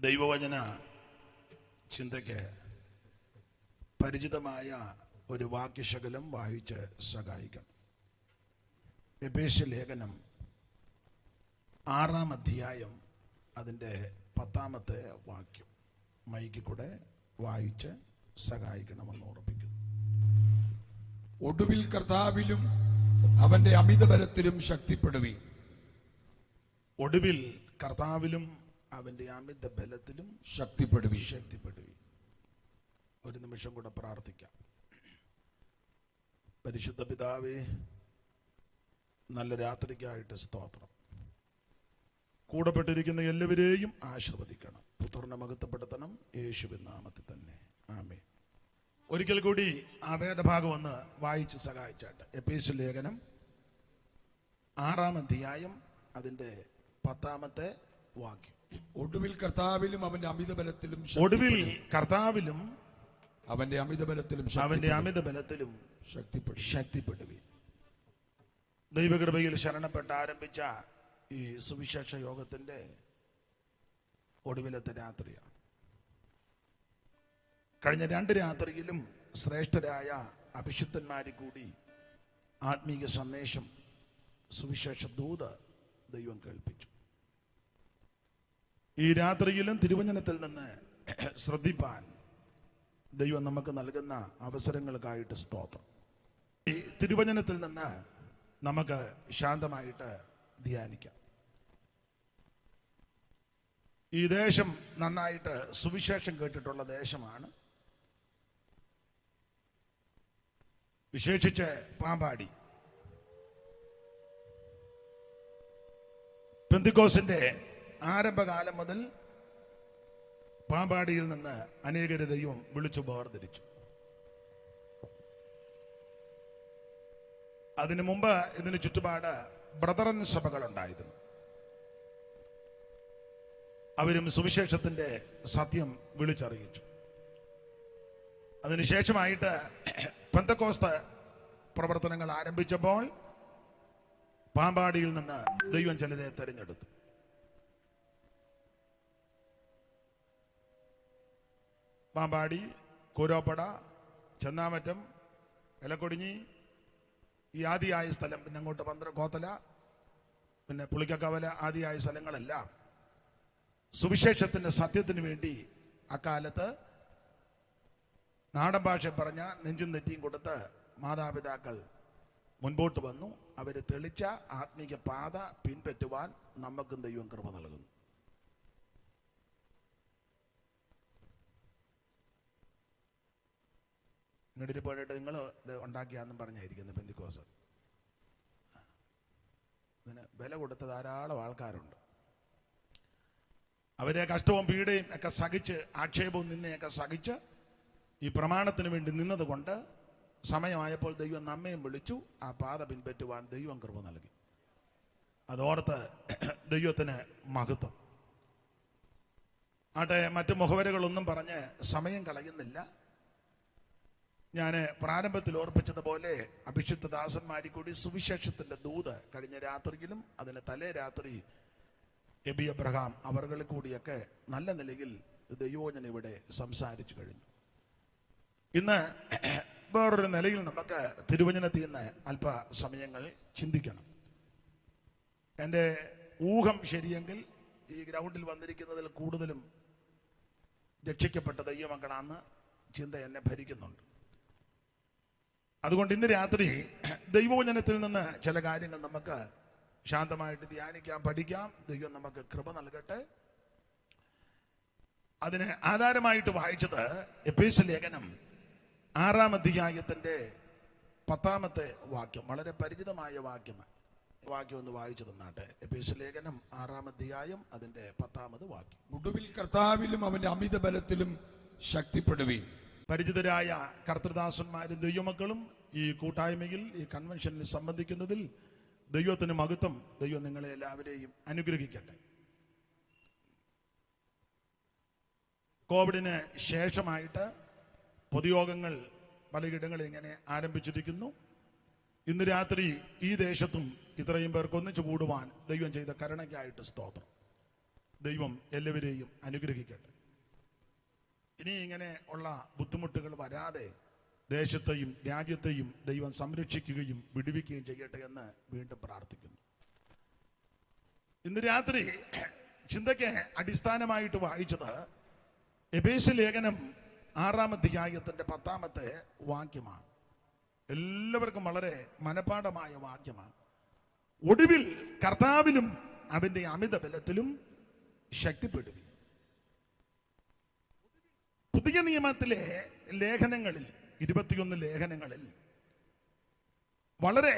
ദൈവവചന ചിന്തയ്ക്ക് പരിചിതമായ ഒരു വാക്യശകലം വായിച്ച് സഹായിക്കണം. എഫേസ്യ ലേഖനം 6-ാം അധ്യായം അതിൻ്റെ 10-ാമത്തെ വാക്യം മൈക്കിൽ കൂടെ വായിച്ച് സഹായിക്കണമെന്ന് ഓർപ്പിക്കുന്നു. ഒടുവിൽ കർത്താവിലും അവന്റെ അമിതബലത്തിലും ശക്തിപ്പെടുവി. ഒടുവിൽ കർത്താവിലും അവന്റെ അമിത ബലത്തിലും ശക്തിപ്പെടുവി. ഒരു നിമിഷം കൂടെ പ്രാർത്ഥിക്കാം. പരിശുദ്ധ പിതാവേ, നല്ല രാത്രിക്കായിട്ട് സ്തോത്രം. കൂടപ്പെട്ടിരിക്കുന്ന എല്ലാവരെയും ആശീർവദിക്കണം, പുത്രനെ മഹത്വപ്പെടുത്തണം, യേശുവിൻ നാമത്തിൽ തന്നെ ആമേൻ. ഒരിക്കൽ കൂടി ആ വേദഭാഗം ഒന്ന് വായിച്ച് സഹായിച്ചാട്ട്. എഫേസ്യ ലേഖനം 6-ാം അധ്യായം അതിൻ്റെ 10-ാമത്തെ വാക്യം. ഒടുവിൽ കർത്താവിലും അവന്റെ അമിതബലത്തിലും അവന്റെ അമിതബലത്തിലും ശക്തിപ്പെടുവി. ദൈവകൃപയിൽ ശരണപ്പെട്ട് ആരംഭിച്ച ഈ സുവിശേഷ യോഗത്തിന്റെ ഒടുവിലത്തെ രാത്രിയാണ്. കഴിഞ്ഞ 2 രാത്രിയിലും ശ്രേഷ്ഠരായ അഭിഷിക്തന്മാരിൽ കൂടി ആത്മീയ സന്ദേശം, സുവിശേഷ ദൂത് ദൈവം കേൾപ്പിച്ചു. ഈ രാത്രിയിലും തിരുവചനത്തിൽ നിന്ന് ശ്രദ്ധിപ്പാൻ ദൈവം നമുക്ക് നൽകുന്ന അവസരങ്ങൾക്കായിട്ട് സ്തോത്രം. ഈ തിരുവചനത്തിൽ നിന്ന് നമുക്ക് ശാന്തമായിട്ട് ധ്യാനിക്കാം. ഈ ദേശം നന്നായിട്ട് സുവിശേഷം കേട്ടിട്ടുള്ള ദേശമാണ്. വിശേഷിച്ച് പാമ്പാടി. പെന്തിക്കോസിന്റെ ആരംഭകാലം മുതൽ പാമ്പാടിയിൽ നിന്ന് അനേകരെ ദൈവം വിളിച്ചു വേർതിരിച്ചു. അതിനു മുമ്പ് ഇതിന് ചുറ്റുപാട് ബ്രദറൻ സഭകൾ ഉണ്ടായിരുന്നു. അവരും സുവിശേഷത്തിന്റെ സത്യം വിളിച്ചറിയിച്ചു. അതിനുശേഷമായിട്ട് പെന്തക്കോസ്ത് പ്രവർത്തനങ്ങൾ ആരംഭിച്ചപ്പോൾ പാമ്പാടിയിൽ നിന്ന് ദൈവം ചിലരെ തെരഞ്ഞെടുത്തു. പാമ്പാടി, കൂരോപ്പട, ചെന്നാമറ്റം, എലക്കൊടിഞ്ഞി, ഈ ആദിയായ സ്ഥലം, പിന്നെ അങ്ങോട്ട് കോത്തല, പിന്നെ പുളിക്കക്കവല, ആദിയായ സ്ഥലങ്ങളെല്ലാം സുവിശേഷത്തിന്റെ സത്യത്തിന് വേണ്ടി അക്കാലത്ത് നാടൻ ഭാഷ പറഞ്ഞ നെഞ്ചും നെറ്റിയും കൊടുത്ത് മാതാപിതാക്കൾ മുൻപോട്ട് വന്നു. അവര് തെളിച്ച ആത്മീക പാത പിൻപറ്റുവാൻ നമുക്കും ദൈവം കൃപ നൽകുന്നു. ഇങ്ങോട്ട് പോയിട്ട് നിങ്ങൾ ഇത് ഉണ്ടാക്കിയാന്നും പറഞ്ഞായിരിക്കുന്നു പെന്തിക്കോസ്. ഇതിന് വില കൊടുത്ത ധാരാളം ആൾക്കാരുണ്ട്. അവരെ കഷ്ടവും പീഡയും ഒക്കെ സഹിച്ച്, ആക്ഷേപവും നിന്നെയൊക്കെ സഹിച്ച് ഈ പ്രമാണത്തിന് വേണ്ടി നിന്നത് കൊണ്ട് സമയമായപ്പോൾ ദൈവം നമ്മയും വിളിച്ചു. ആ പാത പിൻപറ്റുവാൻ ദൈവം കൃപ നൽകി. അതോർത്ത് ദൈവത്തിന് മഹത്വം. ആട്ടെ, മറ്റു മുഖവരകളൊന്നും പറഞ്ഞ് സമയം കളയുന്നില്ല. ഞാൻ പ്രാരംഭത്തിൽ ഓർപ്പിച്ചതുപോലെ അഭിഷിക്ത ദാസന്മാരിൽ കൂടി സുവിശേഷത്തിന്റെ ദൂത് കഴിഞ്ഞ രാത്രിയിലും അതിന് തലേ രാത്രി എബി അബ്രഹാം അവർകളിൽ കൂടിയൊക്കെ നല്ല നിലയിൽ ദൈവോചന ഇവിടെ സംസാരിച്ചു കഴിഞ്ഞു. ഇന്ന് വേറൊരു നിലയിൽ നമുക്ക് തിരുവചനത്തിൽ നിന്ന് അല്പ സമയങ്ങൾ ചിന്തിക്കണം. എൻ്റെ ഊഹം ശരിയെങ്കിൽ ഈ ഗ്രൗണ്ടിൽ വന്നിരിക്കുന്നതിൽ കൂടുതലും രക്ഷിക്കപ്പെട്ട ദൈവമക്കളാണെന്ന് ചിന്ത എന്നെ ഭരിക്കുന്നുണ്ട്. അതുകൊണ്ട് ഇന്ന് രാത്രി ദൈവവചനത്തിൽ നിന്ന് ചില കാര്യങ്ങൾ നമുക്ക് ശാന്തമായിട്ട് ധ്യാനിക്കാം, പഠിക്കാം. ദൈവം നമുക്ക് കൃപ നൽകട്ടെ. അതിന് ആധാരമായിട്ട് വായിച്ചത് എഫേസ്യ ലേഖനം 6-ാം അധ്യായത്തിന്റെ 10-ാമത്തെ വാക്യം. വളരെ പരിചിതമായ വാക്യം ഒന്ന് വായിച്ചു തന്നാട്ടെ. എഫേസ്യ ലേഖനം 6-ാം അധ്യായം അതിന്റെ 10-ാമത് വാക്യം. ഒടുവിൽ കർത്താവിലും അവന്റെ അമിതബലത്തിലും ശക്തിപ്പെടുവി. പരിചിതരായ കർത്തൃദാസന്മാരും ദൈവമക്കളും ഈ കൂട്ടായ്മയിൽ, ഈ കൺവെൻഷനിൽ സംബന്ധിക്കുന്നതിൽ ദൈവത്തിന് മഹത്വം. ദൈവം നിങ്ങളെ എല്ലാവരെയും അനുഗ്രഹിക്കട്ടെ. കോവിഡിന് ശേഷമായിട്ട് പൊതുയോഗങ്ങൾ പലയിടങ്ങളിൽ ഇങ്ങനെ ആരംഭിച്ചിരിക്കുന്നു. ഇന്ന് രാത്രി ഈ ദേശത്തും ഇത്രയും പേർക്ക് ഒന്നിച്ചു കൂടുവാൻ ദൈവം ചെയ്ത കരുണയ്ക്കായിട്ട് സ്തോത്രം. ദൈവം എല്ലാവരെയും അനുഗ്രഹിക്കട്ടെ. ഇനി ഇങ്ങനെ ഉള്ള ബുദ്ധിമുട്ടുകൾ വരാതെ ദേശത്തെയും രാജ്യത്തെയും ദൈവം സംരക്ഷിക്കുകയും വിടുവിക്കുകയും ചെയ്യട്ടെ എന്ന് വീണ്ടും പ്രാർത്ഥിക്കുന്നു. ഇന്ന് രാത്രി ചിന്തയ്ക്ക് അടിസ്ഥാനമായിട്ട് വായിച്ചത് എഫേസ്യ ലേഖനം 6-ാം അധ്യായത്തിന്റെ 10-ാമത്തെ വാക്യമാണ്. എല്ലാവർക്കും വളരെ മനപാഠമായ വാക്യമാണ്. ഒടുവിൽ കർത്താവിലും അവന്റെ അമിത ബലത്തിലും ശക്തിപ്പെടുവി. പുതിയ നിയമത്തിലെ ലേഖനങ്ങളിൽ 21 ലേഖനങ്ങളിൽ വളരെ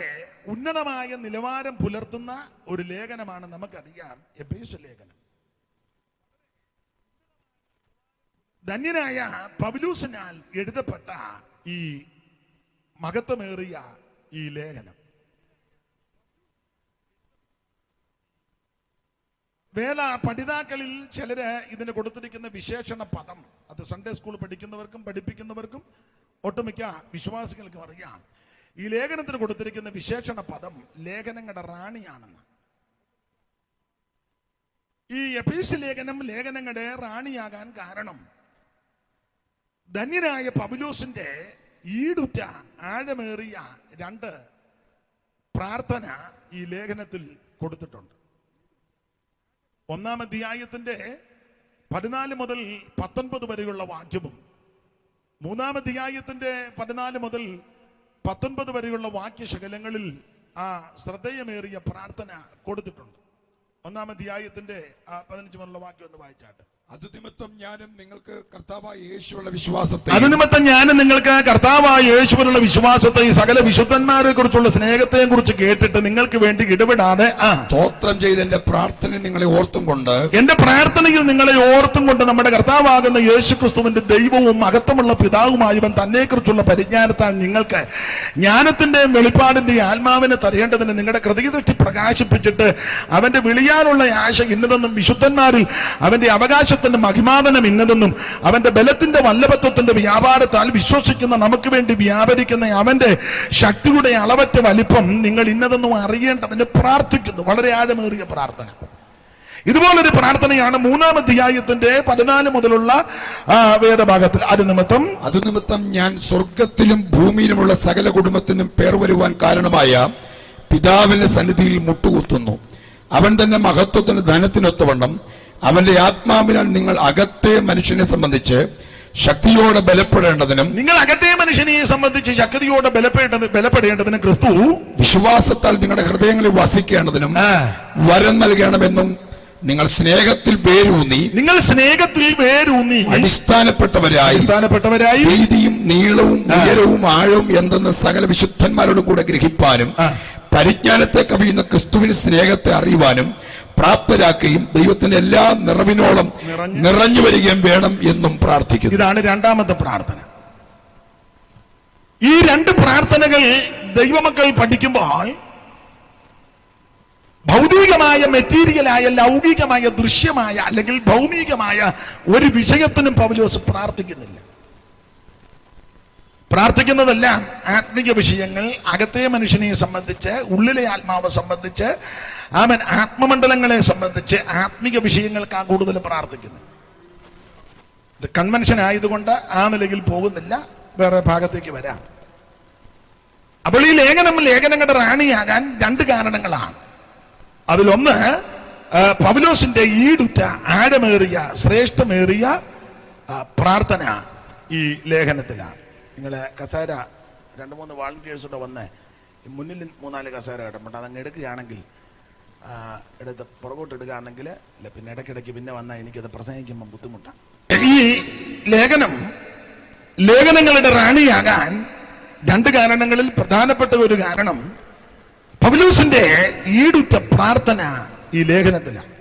ഉന്നതമായ നിലവാരം പുലർത്തുന്ന ഒരു ലേഖനമാണ് നമുക്കറിയാം എഫേസ്യ ലേഖനം. ധന്യനായ പൗലോസിനാൽ എഴുതപ്പെട്ട ഈ മഹത്വമേറിയ ഈ ലേഖനം വേദ പഠിതാക്കളിൽ ചിലര് ഇതിന് കൊടുത്തിരിക്കുന്ന വിശേഷണ പദം, അത് സൺഡേ സ്കൂൾ പഠിക്കുന്നവർക്കും പഠിപ്പിക്കുന്നവർക്കും ഒട്ടുമിക്ക വിശ്വാസികൾക്കും അറിയാം. ഈ ലേഖനത്തിന് കൊടുത്തിരിക്കുന്ന വിശേഷണ പദം ലേഖനങ്ങളുടെ റാണിയാണെന്ന്. ഈ എഫേസ്യ ലേഖനം ലേഖനങ്ങളുടെ റാണിയാകാൻ കാരണം ധന്യനായ പൗലോസിന്റെ ഈടുറ്റ ആഴമേറിയ 2 പ്രാർത്ഥന ഈ ലേഖനത്തിൽ കൊടുത്തിട്ടുണ്ട്. 1-ാം അധ്യായത്തിന്റെ 14 മുതൽ 19 വരെയുള്ള വാക്യവും 3-ാം അധ്യായത്തിന്റെ 14 മുതൽ 19 വരെയുള്ള വാക്യശകലങ്ങളിൽ ആ ശ്രദ്ധേയമേറിയ പ്രാർത്ഥന കൊടുത്തിട്ടുണ്ട്. 1-ാം അധ്യായത്തിന്റെ 15 മുതലുള്ള വാക്യം ഒന്ന് വായിച്ചാട്ടെ. അതുനിമിത്തം ഞാനും നിങ്ങൾക്ക് കർത്താവായ യേശുവിലുള്ള വിശ്വാസത്തെ ഈ സകല വിശുദ്ധന്മാരെ കുറിച്ചുള്ള സ്നേഹത്തെയും കുറിച്ച് കേട്ടിട്ട് നിങ്ങൾക്ക് വേണ്ടി ഇടപെടാതെ സ്തോത്രം ചെയ്ത് എന്റെ പ്രാർത്ഥന നിങ്ങളെ ഓർത്തും കൊണ്ട് നമ്മുടെ കർത്താവാകുന്ന യേശുക്രിസ്തുവിന്റെ ദൈവവും മഹത്വമുള്ള പിതാവുമായവൻ തന്നെ കുറിച്ചുള്ള പരിജ്ഞാനത്താൽ നിങ്ങൾക്ക് ജ്ഞാനത്തിന്റെയും വെളിപ്പാടിന്റെയും ആത്മാവിനെ തരേണ്ടതിന് നിങ്ങളുടെ ഹൃദയദൃഷ്ടി പ്രകാശിപ്പിച്ചിട്ട് അവന്റെ വിളിയാനുള്ള ആശ ഇന്നതെന്നും വിശുദ്ധന്മാരിൽ അവന്റെ അവകാശത്തിന്റെ മഹിമാതനം ഇന്നതെന്നും അവന്റെ ബലത്തിന്റെ വല്ലഭത്വത്തിന്റെ വ്യാപാരത്താൽ വിശ്വസിക്കുന്ന നമുക്ക് വേണ്ടി വ്യാപരിക്കുന്ന അവന്റെ ശക്തിയുടെ അളവറ്റ വലിപ്പം നിങ്ങൾ ഇന്നതെന്നും അറിയേണ്ടതിന് പ്രാർത്ഥിക്കുന്നു. വളരെ ആഴമേറിയ പ്രാർത്ഥന. ഇതുപോലൊരു പ്രാർത്ഥനയാണ് 3-ാം അധ്യായത്തിന്റെ 14 മുതലുള്ള വേദഭാഗത്തിൽ. അതുനിമിത്തം ഞാൻ സ്വർഗത്തിലും ഭൂമിയിലുമുള്ള സകല കുടുംബത്തിനും പേർ വരുവാൻ കാരണമായ പിതാവിന്റെ സന്നിധിയിൽ മുട്ടുകുത്തുന്നു. അവൻ തന്നെ മഹത്വത്തിന് ധനത്തിനൊത്തവണ്ണം അവന്റെ ആത്മാവിനാൽ നിങ്ങൾ അകത്തെ മനുഷ്യനെ സംബന്ധിച്ച് ശക്തിയോടെ ബലപ്പെടേണ്ടതിനും ബലപ്പെടേണ്ടതിനും ക്രിസ്തു വിശ്വാസത്താൽ നിങ്ങളുടെ ഹൃദയങ്ങളിൽ വസിക്കേണ്ടതിനും വരം നൽകണമെന്നും നിങ്ങൾ സ്നേഹത്തിൽ വേരൂന്നി അടിസ്ഥാനപ്പെട്ടവരായി വീതിയും നീളവും ഉയരവും ആഴവും എന്തെന്ന് സകല വിശുദ്ധന്മാരോടും കൂടെ ഗ്രഹിപ്പാനും പരിജ്ഞാനത്തെ കവിയുന്ന ക്രിസ്തുവിന്റെ സ്നേഹത്തെ അറിയുവാനും പ്രാപ്തരാക്കുകയും ദൈവത്തിന്റെ എല്ലാ നിറവിനോളം നിറഞ്ഞു വരികയും വേണം എന്നും പ്രാർത്ഥിക്കുന്നു. ഇതാണ് 2-ാമത്തെ പ്രാർത്ഥന. ഈ 2 പ്രാർത്ഥനകൾ ദൈവമക്കൾ പഠിക്കുമ്പോൾ ഭൗതികമായ, മെറ്റീരിയലായ, ലൗകികമായ, ദൃശ്യമായ അല്ലെങ്കിൽ ഭൗമികമായ ഒരു വിഷയത്തിനും പൗലോസ് പ്രാർത്ഥിക്കുന്നതെല്ലാം ആത്മിക വിഷയങ്ങൾ, അകത്തെ മനുഷ്യനെ സംബന്ധിച്ച്, ഉള്ളിലെ ആത്മാവ് സംബന്ധിച്ച്, അവൻ ആത്മമണ്ഡലങ്ങളെ സംബന്ധിച്ച് ആത്മിക വിഷയങ്ങൾക്കാണ് കൂടുതൽ പ്രാർത്ഥിക്കുന്നത്. ഇത് കൺവെൻഷൻ ആയതുകൊണ്ട് ആ നിലയിൽ പോകുന്നില്ല, വേറെ ഭാഗത്തേക്ക് വരാം. അപ്പോൾ ഈ ലേഖനങ്ങളുടെ റാണിയാകാൻ 2 കാരണങ്ങളാണ്. അതിലൊന്ന് പൗലോസിന്റെ ഈടുറ്റ ആഴമേറിയ ശ്രേഷ്ഠമേറിയ പ്രാർത്ഥന ഈ ലേഖനത്തിലാണ്. നിങ്ങളെ കസേര 2-3 വാളണ്ടിയേഴ്സോടെ വന്ന് മുന്നിൽ 3-4 കസേര കിടപ്പുണ്ട്, അതങ്ങ് എടുക്കുകയാണെങ്കിൽ എടുത്ത് പുറകോട്ട് എടുക്കുകയാണെങ്കിൽ അല്ല, പിന്നെ ഇടയ്ക്കിടയ്ക്ക് പിന്നെ വന്നാൽ എനിക്കത് പ്രസംഗിക്കുമ്പോൾ ബുദ്ധിമുട്ടാണ്. ഈ ലേഖനങ്ങളുടെ റാണിയാകാൻ 2 കാരണങ്ങളിൽ പ്രധാനപ്പെട്ട ഒരു കാരണം പൗലോസിന്റെ ഈടുറ്റ പ്രാർത്ഥന ഈ ലേഖനത്തിലാണ്.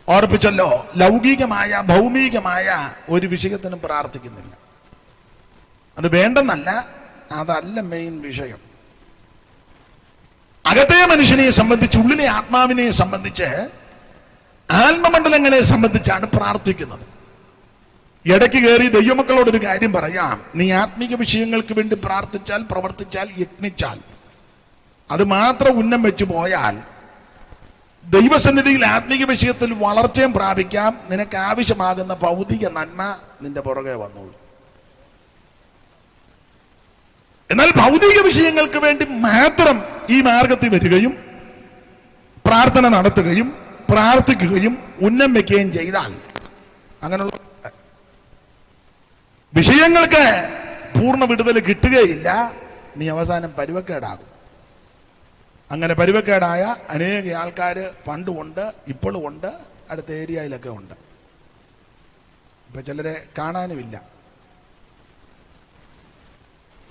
ഓർപ്പിച്ചല്ലോ, ലൗകികമായ ഭൗമികമായ ഒരു വിഷയത്തിനും പ്രാർത്ഥിക്കുന്നില്ല. അത് വേണ്ടെന്നല്ല, അതല്ല മെയിൻ വിഷയം. അകത്തെ മനുഷ്യനെ സംബന്ധിച്ച്, ഉള്ളിലെ ആത്മാവിനെ സംബന്ധിച്ച്, ആത്മമണ്ഡലങ്ങളെ സംബന്ധിച്ചാണ് പ്രാർത്ഥിക്കുന്നത്. ഇടയ്ക്ക് കയറി ദൈവമക്കളോടൊരു കാര്യം പറയാം. നീ ആത്മീക വിഷയങ്ങൾക്ക് വേണ്ടി പ്രാർത്ഥിച്ചാൽ, പ്രവർത്തിച്ചാൽ, യത്നിച്ചാൽ, അത് മാത്രം ഉന്നം വെച്ച് പോയാൽ ദൈവസന്നിധിയിൽ ആത്മീയ വിഷയത്തിൽ വളർച്ചയും പ്രാപിക്കാം. നിനക്ക് ആവശ്യമാകുന്ന ഭൗതിക നന്മ നിന്റെ പുറകെ വന്നോളൂ. എന്നാൽ ഭൗതിക വിഷയങ്ങൾക്ക് വേണ്ടി മാത്രം ഈ മാർഗത്തിൽ വരികയും പ്രാർത്ഥന നടത്തുകയും പ്രാർത്ഥിക്കുകയും ഉന്നം വയ്ക്കുകയും ചെയ്താൽ അങ്ങനെയുള്ള വിഷയങ്ങൾക്ക് പൂർണ്ണ വിടുതൽ കിട്ടുകയില്ല. നീ അവസാനം പരുവക്കേടാകും. അങ്ങനെ പരുവക്കേടായ അനേക ആൾക്കാർ പണ്ടുമുണ്ട്, ഇപ്പോഴും ഉണ്ട്, അടുത്ത ഏരിയയിലൊക്കെ ഉണ്ട്. ഇപ്പൊ ചിലരെ കാണാനുമില്ല.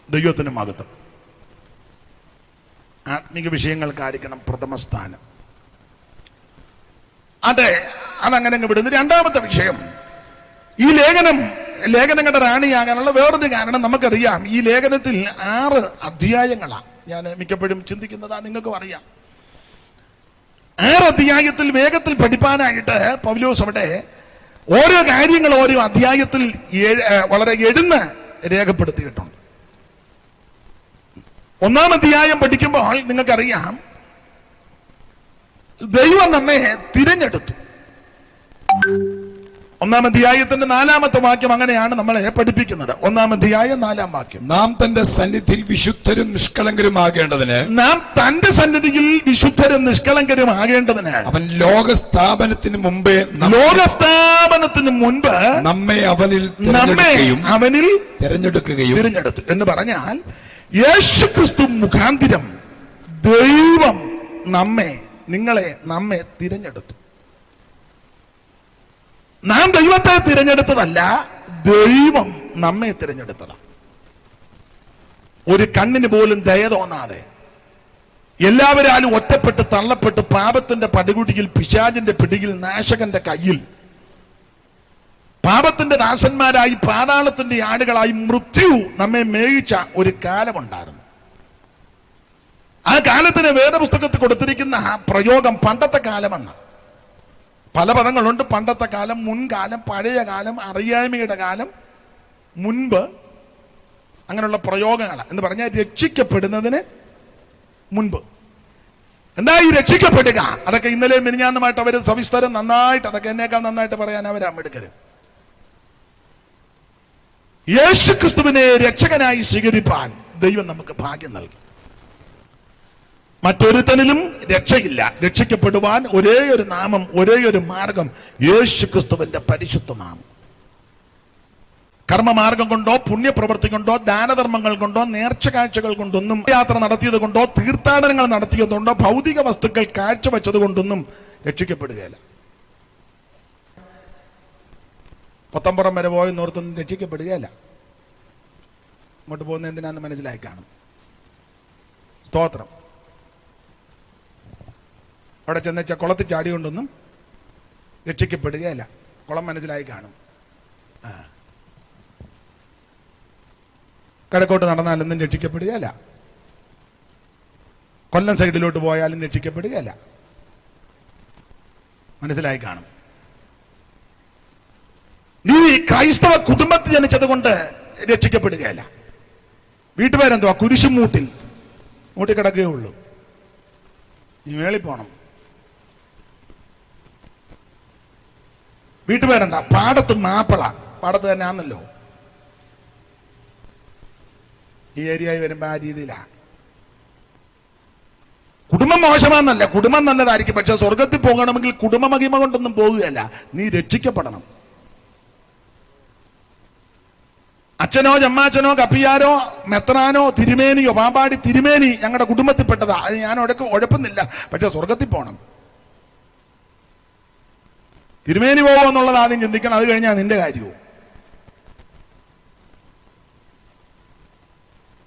ദൈവത്തിന് മഹത്വം. ആത്മീക വിഷയങ്ങൾക്കായിരിക്കണം പ്രഥമ സ്ഥാനം. അതെ, അതങ്ങനെ വിടുന്നു. രണ്ടാമത്തെ വിഷയം, ഈ ലേഖനങ്ങളുടെ റാണിയാകാനുള്ള വേറൊരു കാരണം നമുക്കറിയാം. ഈ ലേഖനത്തിൽ 6 അധ്യായങ്ങളാണ്. ഞാൻ മിക്കപ്പോഴും ചിന്തിക്കുന്നതാ, നിങ്ങൾക്കും അറിയാം. 6 അധ്യായത്തിൽ വേഗത്തിൽ പഠിപ്പാനായിട്ട് പൗലോസ് അവിടെ ഓരോ കാര്യങ്ങൾ ഓരോ അധ്യായത്തിൽ വളരെ എഴുന്ന് രേഖപ്പെടുത്തിയിട്ടുണ്ട്. 1-ാം അധ്യായം പഠിക്കുമ്പോൾ നിങ്ങൾക്കറിയാം, ദൈവം നമ്മെ തിരഞ്ഞെടുത്തു. 1-ാം അധ്യായത്തിന്റെ 4-ാമത്തെ വാക്യം അങ്ങനെയാണ് നമ്മളെ പഠിപ്പിക്കുന്നത്. 1-ാം അധ്യായം 4-ാം വാക്യം, നാം തന്റെ സന്നിധിയിൽ വിശുദ്ധരും നിഷ്കളങ്കരുമാകേണ്ടതിന് അവൻ ലോകസ്ഥാപനത്തിന് മുമ്പ് നമ്മെ അവനിൽ തിരഞ്ഞെടുത്തു എന്ന് പറഞ്ഞാൽ, യേശുക്രിസ്തു മുഖാന്തിരം ദൈവം നമ്മെ തിരഞ്ഞെടുത്തു. നാം ദൈവത്തെ തിരഞ്ഞെടുത്തതല്ല, ദൈവം നമ്മെ തിരഞ്ഞെടുത്തതാണ്. ഒരു കണ്ണിന് പോലും ദയ തോന്നാതെ എല്ലാവരാലും ഒറ്റപ്പെട്ട് തള്ളപ്പെട്ട് പാപത്തിന്റെ പടുകുടിയിൽ, പിശാചിന്റെ പിടിയിൽ, നാശകന്റെ കയ്യിൽ പാപത്തിന്റെ ദാസന്മാരായി പാതാളത്തിന്റെ ആടുകളായി മൃത്യു നമ്മെ മേയിച്ച ഒരു കാലമുണ്ടായിരുന്നു. ആ കാലത്തിന് വേദപുസ്തകത്തിൽ കൊടുത്തിരിക്കുന്ന പ്രയോഗം പണ്ടത്തെ കാലമെന്ന. പല പദങ്ങളുണ്ട്. പണ്ടത്തെ കാലം, മുൻകാലം, പഴയ കാലം, അറിയായ്മയുടെ കാലം, മുൻപ്, അങ്ങനെയുള്ള പ്രയോഗങ്ങൾ എന്ന് പറഞ്ഞാൽ രക്ഷിക്കപ്പെടുന്നതിന് മുൻപ്. എന്താ ഈ രക്ഷിക്കപ്പെടുക? അതൊക്കെ ഇന്നലെ മിനിഞ്ഞാന്നുമായിട്ട് അവർ സവിസ്തരം നന്നായിട്ട്, അതൊക്കെ എന്നേക്കാൾ നന്നായിട്ട് പറയാൻ അവരാമെടുക്കരും. യേശുക്രിസ്തുവിനെ രക്ഷകനായി സ്വീകരിപ്പാൻ ദൈവം നമുക്ക് ഭാഗ്യം നൽകി. മറ്റൊരുത്തനിലും രക്ഷയില്ല. രക്ഷിക്കപ്പെടുവാൻ ഒരേ ഒരു നാമം, ഒരേ ഒരു മാർഗം, യേശുക്രിസ്തുവിന്റെ പരിശുദ്ധ നാമം. കർമ്മമാർഗം കൊണ്ടോ പുണ്യപ്രവൃത്തി കൊണ്ടോ ദാനധർമ്മങ്ങൾ കൊണ്ടോ നേർച്ച കാഴ്ചകൾ കൊണ്ടൊന്നും, യാത്ര നടത്തിയത് കൊണ്ടോ തീർത്ഥാടനങ്ങൾ നടത്തിയത് കൊണ്ടോ ഭൗതിക വസ്തുക്കൾ കാഴ്ചവെച്ചത് കൊണ്ടൊന്നും രക്ഷിക്കപ്പെടുകയില്ല. കൊത്തമ്പുറം വരെ പോയി നോർത്തൊന്നും രക്ഷിക്കപ്പെടുകയല്ല. അങ്ങോട്ട് പോകുന്ന എന്തിനാന്ന് മനസ്സിലായി കാണും. സ്തോത്രം. അവിടെ ചെന്നേച്ച കുളത്തിൽ ചാടികൊണ്ടൊന്നും രക്ഷിക്കപ്പെടുകയല്ല. കുളം മനസ്സിലായി കാണും. കിഴക്കോട്ട് നടന്നാലൊന്നും രക്ഷിക്കപ്പെടുകയല്ല. കൊല്ലം സൈഡിലോട്ട് പോയാലും രക്ഷിക്കപ്പെടുകയല്ല. മനസ്സിലായി കാണും. നീ ക്രൈസ്തവ കുടുംബത്തിൽ ജനിച്ചത് കൊണ്ട് രക്ഷിക്കപ്പെടുകയല്ല. വീട്ടുപേരെന്തുവാ? കുരിശുമൂട്ടിൽ കിടക്കുകയുള്ളൂ. നീ മേളിൽ പോണം. വീട്ടുപേരെന്താ? പാടത്ത് മാപ്പിള. പാടത്ത് തന്നെ ആണല്ലോ. ഈ ഏരിയയിൽ വരുമ്പോ ആ രീതിയിലാണ്. കുടുംബം മോശമാണെന്നല്ല, കുടുംബം നല്ലതായിരിക്കും. പക്ഷെ സ്വർഗത്തിൽ പോകണമെങ്കിൽ കുടുംബ മഹിമ കൊണ്ടൊന്നും പോകുകയല്ല. നീ രക്ഷിക്കപ്പെടണം. അച്ഛനോ ചമ്മാച്ചനോ കപ്പിയാരോ മെത്രാനോ തിരുമേനിയോ പാമ്പാടി തിരുമേനി ഞങ്ങളുടെ കുടുംബത്തിൽപ്പെട്ടതാ, അത് ഞാൻ ഉഴപ്പുന്നില്ല. പക്ഷെ സ്വർഗത്തിൽ പോകണം. തിരുമേനി പോകുമെന്നുള്ളത് ആദ്യം ചിന്തിക്കണം. അത് കഴിഞ്ഞാൽ നിന്റെ കാര്യവും.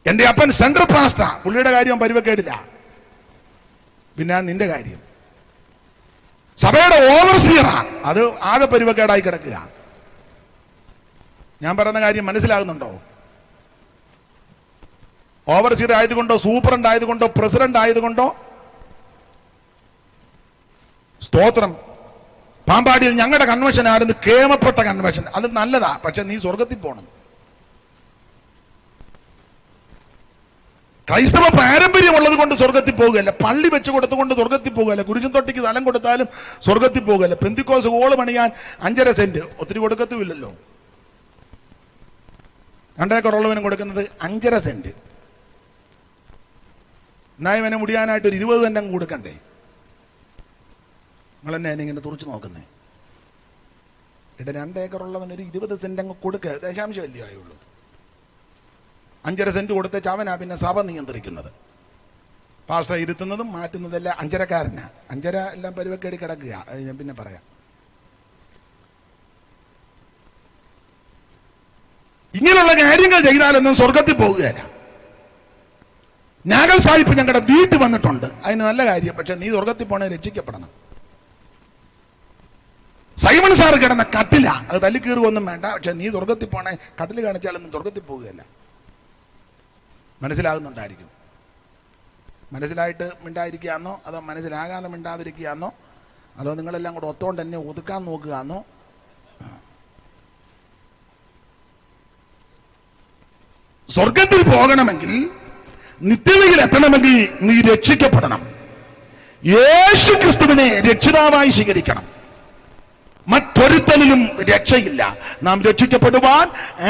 എന്റെ അപ്പൻ സെൻട്രൽ പാസ്റ്റർ, പുള്ളിയുടെ കാര്യം പരിവക്കേടില്ല. പിന്നെ നിന്റെ കാര്യം. സഭയുടെ ഓവർസിയറാ, അത് ആകെ പരിവക്കേടായി കിടക്കുക. ഞാൻ പറയുന്ന കാര്യം മനസ്സിലാകുന്നുണ്ടോ? ഓവർസിയർ ആയതുകൊണ്ടോ സൂപ്രണ്ട് ആയതുകൊണ്ടോ പ്രസിഡന്റ് ആയതുകൊണ്ടോ, സ്തോത്രം, പാമ്പാടിയിൽ ഞങ്ങളുടെ കൺവെൻഷൻ ആയിരുന്നു കേമപ്പെട്ട കൺവെൻഷൻ, അത് നല്ലതാ. പക്ഷെ നീ സ്വർഗത്തിൽ പോകണം. ക്രൈസ്തവ പാരമ്പര്യമുള്ളത് കൊണ്ട് സ്വർഗത്തിൽ പോകുകയല്ല, പള്ളി വെച്ച് കൊടുത്തുകൊണ്ട് സ്വർഗത്തിൽ പോകുകയല്ല, കുരിശും തൊട്ടിക്ക് സ്ഥലം കൊടുത്താലും സ്വർഗത്തിൽ പോകുകയല്ല, പെന്തിക്കോസ് ഹോള് പണിയാൻ 5.5 സെന്റ് ഒത്തിരി കൊടുക്കത്തുമില്ലല്ലോ. 2 ഏക്കറുള്ളവനും കൊടുക്കുന്നത് 5.5 സെന്റ്. എന്നാലും ഇവനെ മുടിയാനായിട്ട് ഒരു 20 സെന്റ് അങ്ങ് കൊടുക്കണ്ടേ? നിങ്ങൾ തന്നെ ഇങ്ങനെ തുറച്ചു നോക്കുന്നേ. ഇവിടെ 2 ഏക്കറുള്ളവൻ ഒരു 20 സെന്റ് അങ്ങ് കൊടുക്കുക, ദശാംശം വലിയ ആയുള്ളൂ. 5.5 സെന്റ് കൊടുത്ത ചവനാ പിന്നെ സഭ നിയന്ത്രിക്കുന്നത്. പാസ്റ്റർ ഇരുത്തുന്നതും മാറ്റുന്നതെല്ലാം 5.5-കാരനാ. 5.5 എല്ലാം പരുവക്കേടി കിടക്കുക. അത് ഞാൻ പിന്നെ പറയാം. ഇങ്ങനെയുള്ള കാര്യങ്ങൾ ചെയ്താലൊന്നും സ്വർഗത്തിൽ പോകുകയല്ല. നാഗൽ സാഹിബ് ഞങ്ങളുടെ വീട്ടിൽ വന്നിട്ടുണ്ട്, അതിന് നല്ല കാര്യം. പക്ഷെ നീ സ്വർഗത്തിൽ പോണേ രക്ഷിക്കപ്പെടണം. സൈമൺ സാറ് കിടന്ന കട്ടില, അത് തല്ലിക്കീറുകൊന്നും വേണ്ട. പക്ഷെ നീ സ്വർഗത്തിൽ പോണേ, കട്ടിൽ കാണിച്ചാലൊന്നും സ്വർഗത്തിൽ പോകുകയല്ല. മനസ്സിലാകുന്നുണ്ടായിരിക്കും. മനസ്സിലായിട്ട് മിണ്ടായിരിക്കുകയാണോ അതോ മനസ്സിലാകാതെ മിണ്ടാതിരിക്കുകയാണോ അതോ നിങ്ങളെല്ലാം കൂടെ ഒത്തോണ്ട് തന്നെ ഒതുക്കാൻ നോക്കുകയാണോ? സ്വർഗത്തിൽ പോകണമെങ്കിൽ, നിത്യതയിൽ എത്തണമെങ്കിൽ നീ രക്ഷിക്കപ്പെടണം. യേശു ക്രിസ്തുവിനെ രക്ഷിതാവായി സ്വീകരിക്കണം. മറ്റൊരുത്തനിലും രക്ഷയില്ല. നാം രക്ഷിക്കപ്പെടുവാൻ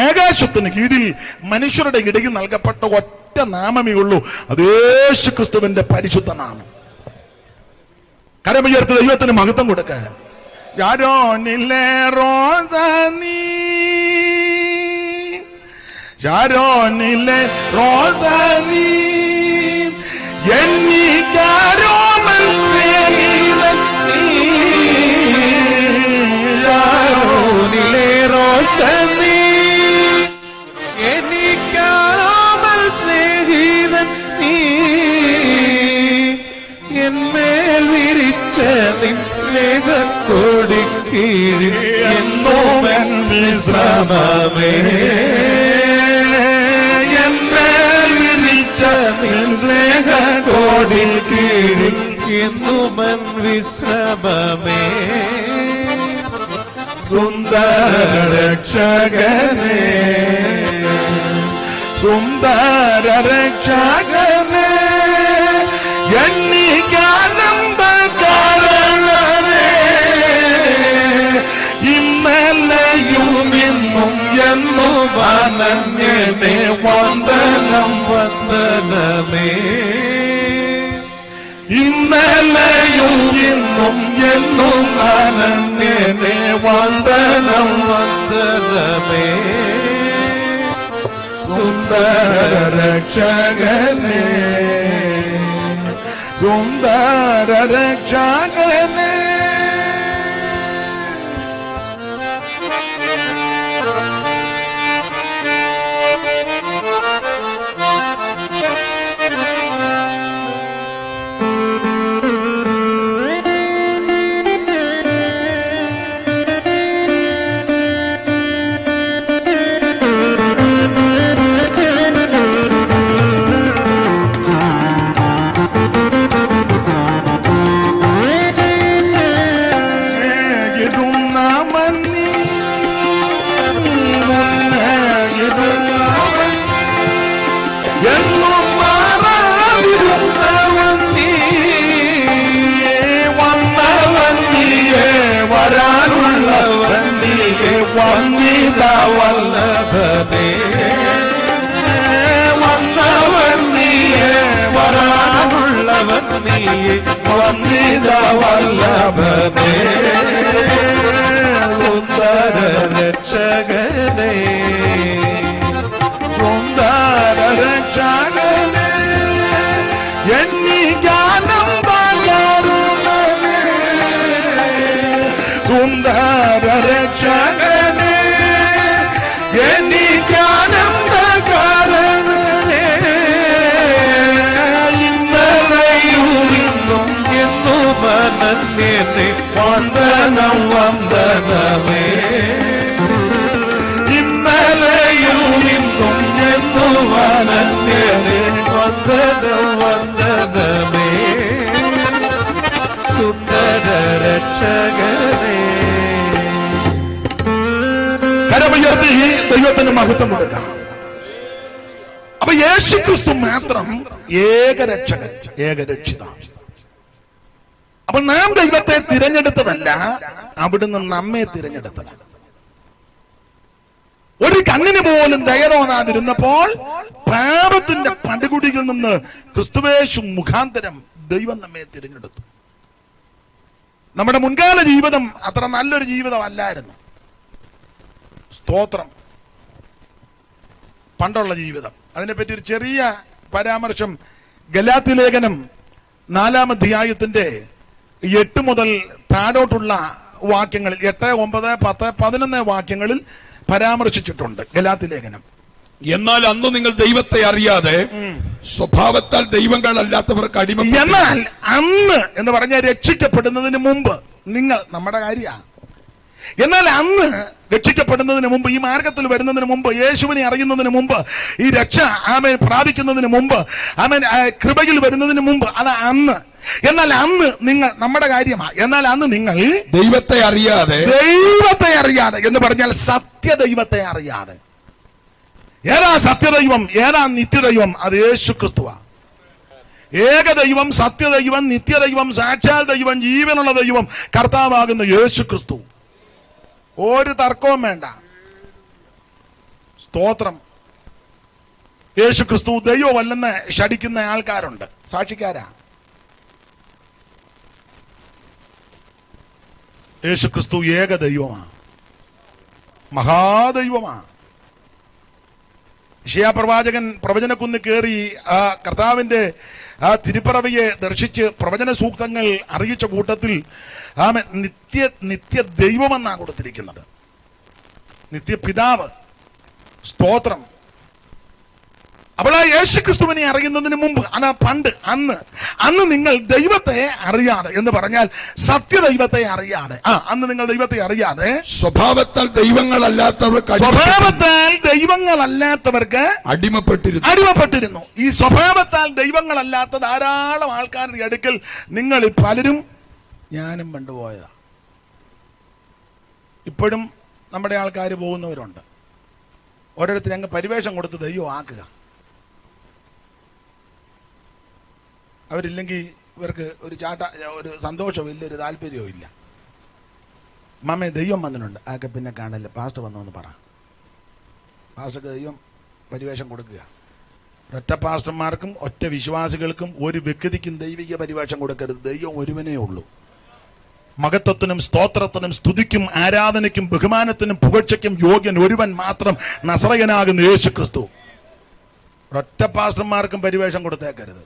ആകാശത്തിന് കീഴിൽ മനുഷ്യരുടെ ഇടയിൽ നൽകപ്പെട്ട ഒറ്റ നാമമേ ഉള്ളൂ, അത് യേശു ക്രിസ്തുവിന്റെ പരിശുദ്ധ നാമം. കരമുയർത്തി ദൈവത്തിന് മഹത്വം കൊടുക്കുക. ഷാരോനിലെ റോസാനി എന്നിക്കാരോമൽ ചെയ്ത ഷാരോനിലെ റോസാനി എനിക്കാരോമൽ സ്നേഹിതൻ നീ എന്മേൽ വിരിച്ച നിൻ സ്നേഹക്കൊടിക്കീഴിൽ എന്നോമൻ വിശ്രമമേ സ്നേഹക്കോടിൽ കീഴിൽ എന്നുമൻ വിശ്രമമേ സുന്ദരക്ഷകനേ സുന്ദരക്ഷകനേ എന്നിക്കാനന്ദ കാരണനേ ഇന്നലെയും ഇന്നും എന്നും അനന്യനേ വന്ദനം വന്ദനമേ ഇന്നലെയും ഇന്നും എന്നും അനന്യനേ വന്ദനം വന്ദനമേ സുന്ദരക്ഷകനേ സുന്ദരക്ഷകനേ വല്ലഭനേ വന്നവൻ നീയേ വരാനുള്ളവൻ നീയെ വന്നിത വല്ലഭനേ സുന്ദര രക്ഷകനേ സുന്ദരക്ഷകനേ എന്നിക്കാനന്ദ കരുണനേ സുന്ദരക്ഷകനേ എനിക്കാനന്ദ കാരണനേ ഇന്നലെയും ഇന്നും എന്നും അനന്യനേ വന്ദനം വന്ദനമേ ഇന്നലെയും ഇന്നും എന്നും അനന്യനേ വന്ദനം വന്ദനമേ സുന്ദര രക്ഷകനേ കരമുയർത്തി ദൈവത്തിന് മഹത്വം കൊടുക്കാം. അപ്പൊ യേശു ക്രിസ്തു മാത്രം ഏകരക്ഷകൻ, ഏകരക്ഷിത. അപ്പൊ നാം ദൈവത്തെ തിരഞ്ഞെടുത്തതല്ല, അവിടുന്ന് നമ്മെ തിരഞ്ഞെടുത്തതാണ്. ഒരു കണ്ണിന് പോലും ദയ തോന്നാതിരുന്നപ്പോൾ പാപത്തിന്റെ പടുകുടിയിൽ നിന്ന് ക്രിസ്തുവേശു മുഖാന്തരം ദൈവം നമ്മെ തിരഞ്ഞെടുത്തു. നമ്മുടെ മുൻകാല ജീവിതം അത്ര നല്ലൊരു ജീവിതമല്ലായിരുന്നു. സ്തോത്രം. പണ്ടുള്ള ജീവിതം, അതിനെപ്പറ്റി ഒരു ചെറിയ പരാമർശം ഗലാത്യ ലേഖനം 4-ാം അധ്യായത്തിന്റെ 8 മുതൽ താഴോട്ടുള്ള വാക്യങ്ങളിൽ 8, 9, 10, 11 വാക്യങ്ങളിൽ പരാമർശിച്ചിട്ടുണ്ട് ഗലാത്യ ലേഖനം. എന്നാൽ അന്ന് നിങ്ങൾ ദൈവത്തെ അറിയാതെ സ്വഭാവത്താൽ ദൈവങ്ങളല്ലാത്തവർക്ക് അടിമ. എന്നാൽ അന്ന് എന്ന് പറഞ്ഞാൽ രക്ഷിക്കപ്പെടുന്നതിന് മുമ്പ്, നിങ്ങൾ നമ്മുടെ കാര്യമാണ്. എന്നാൽ അന്ന് രക്ഷിക്കപ്പെടുന്നതിന് മുമ്പ്, ഈ മാർഗത്തിൽ വരുന്നതിന് മുമ്പ്, യേശുവിനെ അറിയുന്നതിന് മുമ്പ്, ഈ രക്ഷ ആമേൻ പ്രാപിക്കുന്നതിന് മുമ്പ്, ആമേൻ കൃപയിൽ വരുന്നതിന് മുമ്പ്, അത് അന്ന്. എന്നാൽ അന്ന് നിങ്ങൾ, നമ്മുടെ കാര്യമാണ്, എന്നാൽ അന്ന് നിങ്ങൾ ദൈവത്തെ അറിയാതെ എന്ന് പറഞ്ഞാൽ സത്യദൈവത്തെ അറിയാതെ. ഏതാ സത്യദൈവം, ഏതാ നിത്യദൈവം? അത് യേശു ക്രിസ്തുവാ. ഏകദൈവം, സത്യദൈവം, നിത്യദൈവം, സാക്ഷാൽ ദൈവം, ജീവനുള്ള ദൈവം കർത്താവാകുന്ന യേശു ക്രിസ്തു. ഒരു തർക്കവും വേണ്ട. സ്തോത്രം. യേശു ക്രിസ്തു ദൈവമല്ലെന്ന് ശഠിക്കുന്ന ആൾക്കാരുണ്ട്, സാക്ഷിക്കാരാ. യേശു ക്രിസ്തു ഏക ദൈവമാണ്, മഹാദൈവമാണ്. യെശയ്യാ പ്രവാചകൻ പ്രവചനക്കുന്ന് കയറി ആ കർത്താവിന്റെ ആ തിരുപ്പിറവിയെ ദർശിച്ച് പ്രവചന സൂക്തങ്ങൾ അറിയിച്ച കൂട്ടത്തിൽ ആമേൻ നിത്യ ദൈവമെന്നാണ് കൊടുത്തിരിക്കുന്നത്, നിത്യപിതാവ്. സ്തോത്രം. അപ്പോൾ ആ യേശു ക്രിസ്തുവിനെ അറിയുന്നതിന് മുമ്പ്, അന്ന് നിങ്ങൾ ദൈവത്തെ അറിയാതെ എന്ന് പറഞ്ഞാൽ സത്യദൈവത്തെ അറിയാതെ, അന്ന് നിങ്ങൾ ദൈവത്തെ അറിയാതെ സ്വഭാവത്താൽ ദൈവങ്ങളല്ലാത്തവർക്ക് അടിമപ്പെട്ടിരുന്നു. ഈ സ്വഭാവത്താൽ ദൈവങ്ങളല്ലാത്ത ധാരാളം ആൾക്കാരുടെ അടുക്കൽ നിങ്ങൾ പലരും, ഞാനും കണ്ടുപോയതാ. ഇപ്പോഴും നമ്മുടെ ആൾക്കാർ പോകുന്നവരുണ്ട്. ഓരോരുത്തരും അങ്ങ് പരിവേഷം കൊടുത്ത് ദൈവം ആക്കുക. അവരില്ലെങ്കിൽ ഇവർക്ക് ഒരു ഒരു സന്തോഷവും ഇല്ല, ഒരു താല്പര്യവും ഇല്ല. മമ്മേ ദൈവം വന്നിട്ടുണ്ട്, ആക്കെ പിന്നെ കാണല്ല, പാസ്റ്റർ വന്നോന്ന് പറ. പാസ്റ്റർക്ക് ദൈവം പരിവേഷം കൊടുക്കുക. ഒറ്റ പാസ്റ്റർമാർക്കും ഒറ്റ വിശ്വാസികൾക്കും ഒരു വ്യക്തിക്കും ദൈവിക പരിവേഷം കൊടുക്കരുത്. ദൈവം ഒരുവനേ ഉള്ളൂ. മഹത്വത്തിനും സ്തോത്രത്തിനും സ്തുതിക്കും ആരാധനയ്ക്കും ബഹുമാനത്തിനും പുകഴ്ചയ്ക്കും യോഗ്യൻ ഒരുവൻ മാത്രം, നസറയനാകുന്ന യേശു ക്രിസ്തു. ഒറ്റ പാസ്റ്റർമാർക്കും പരിവേഷം കൊടുത്തേക്കരുത്.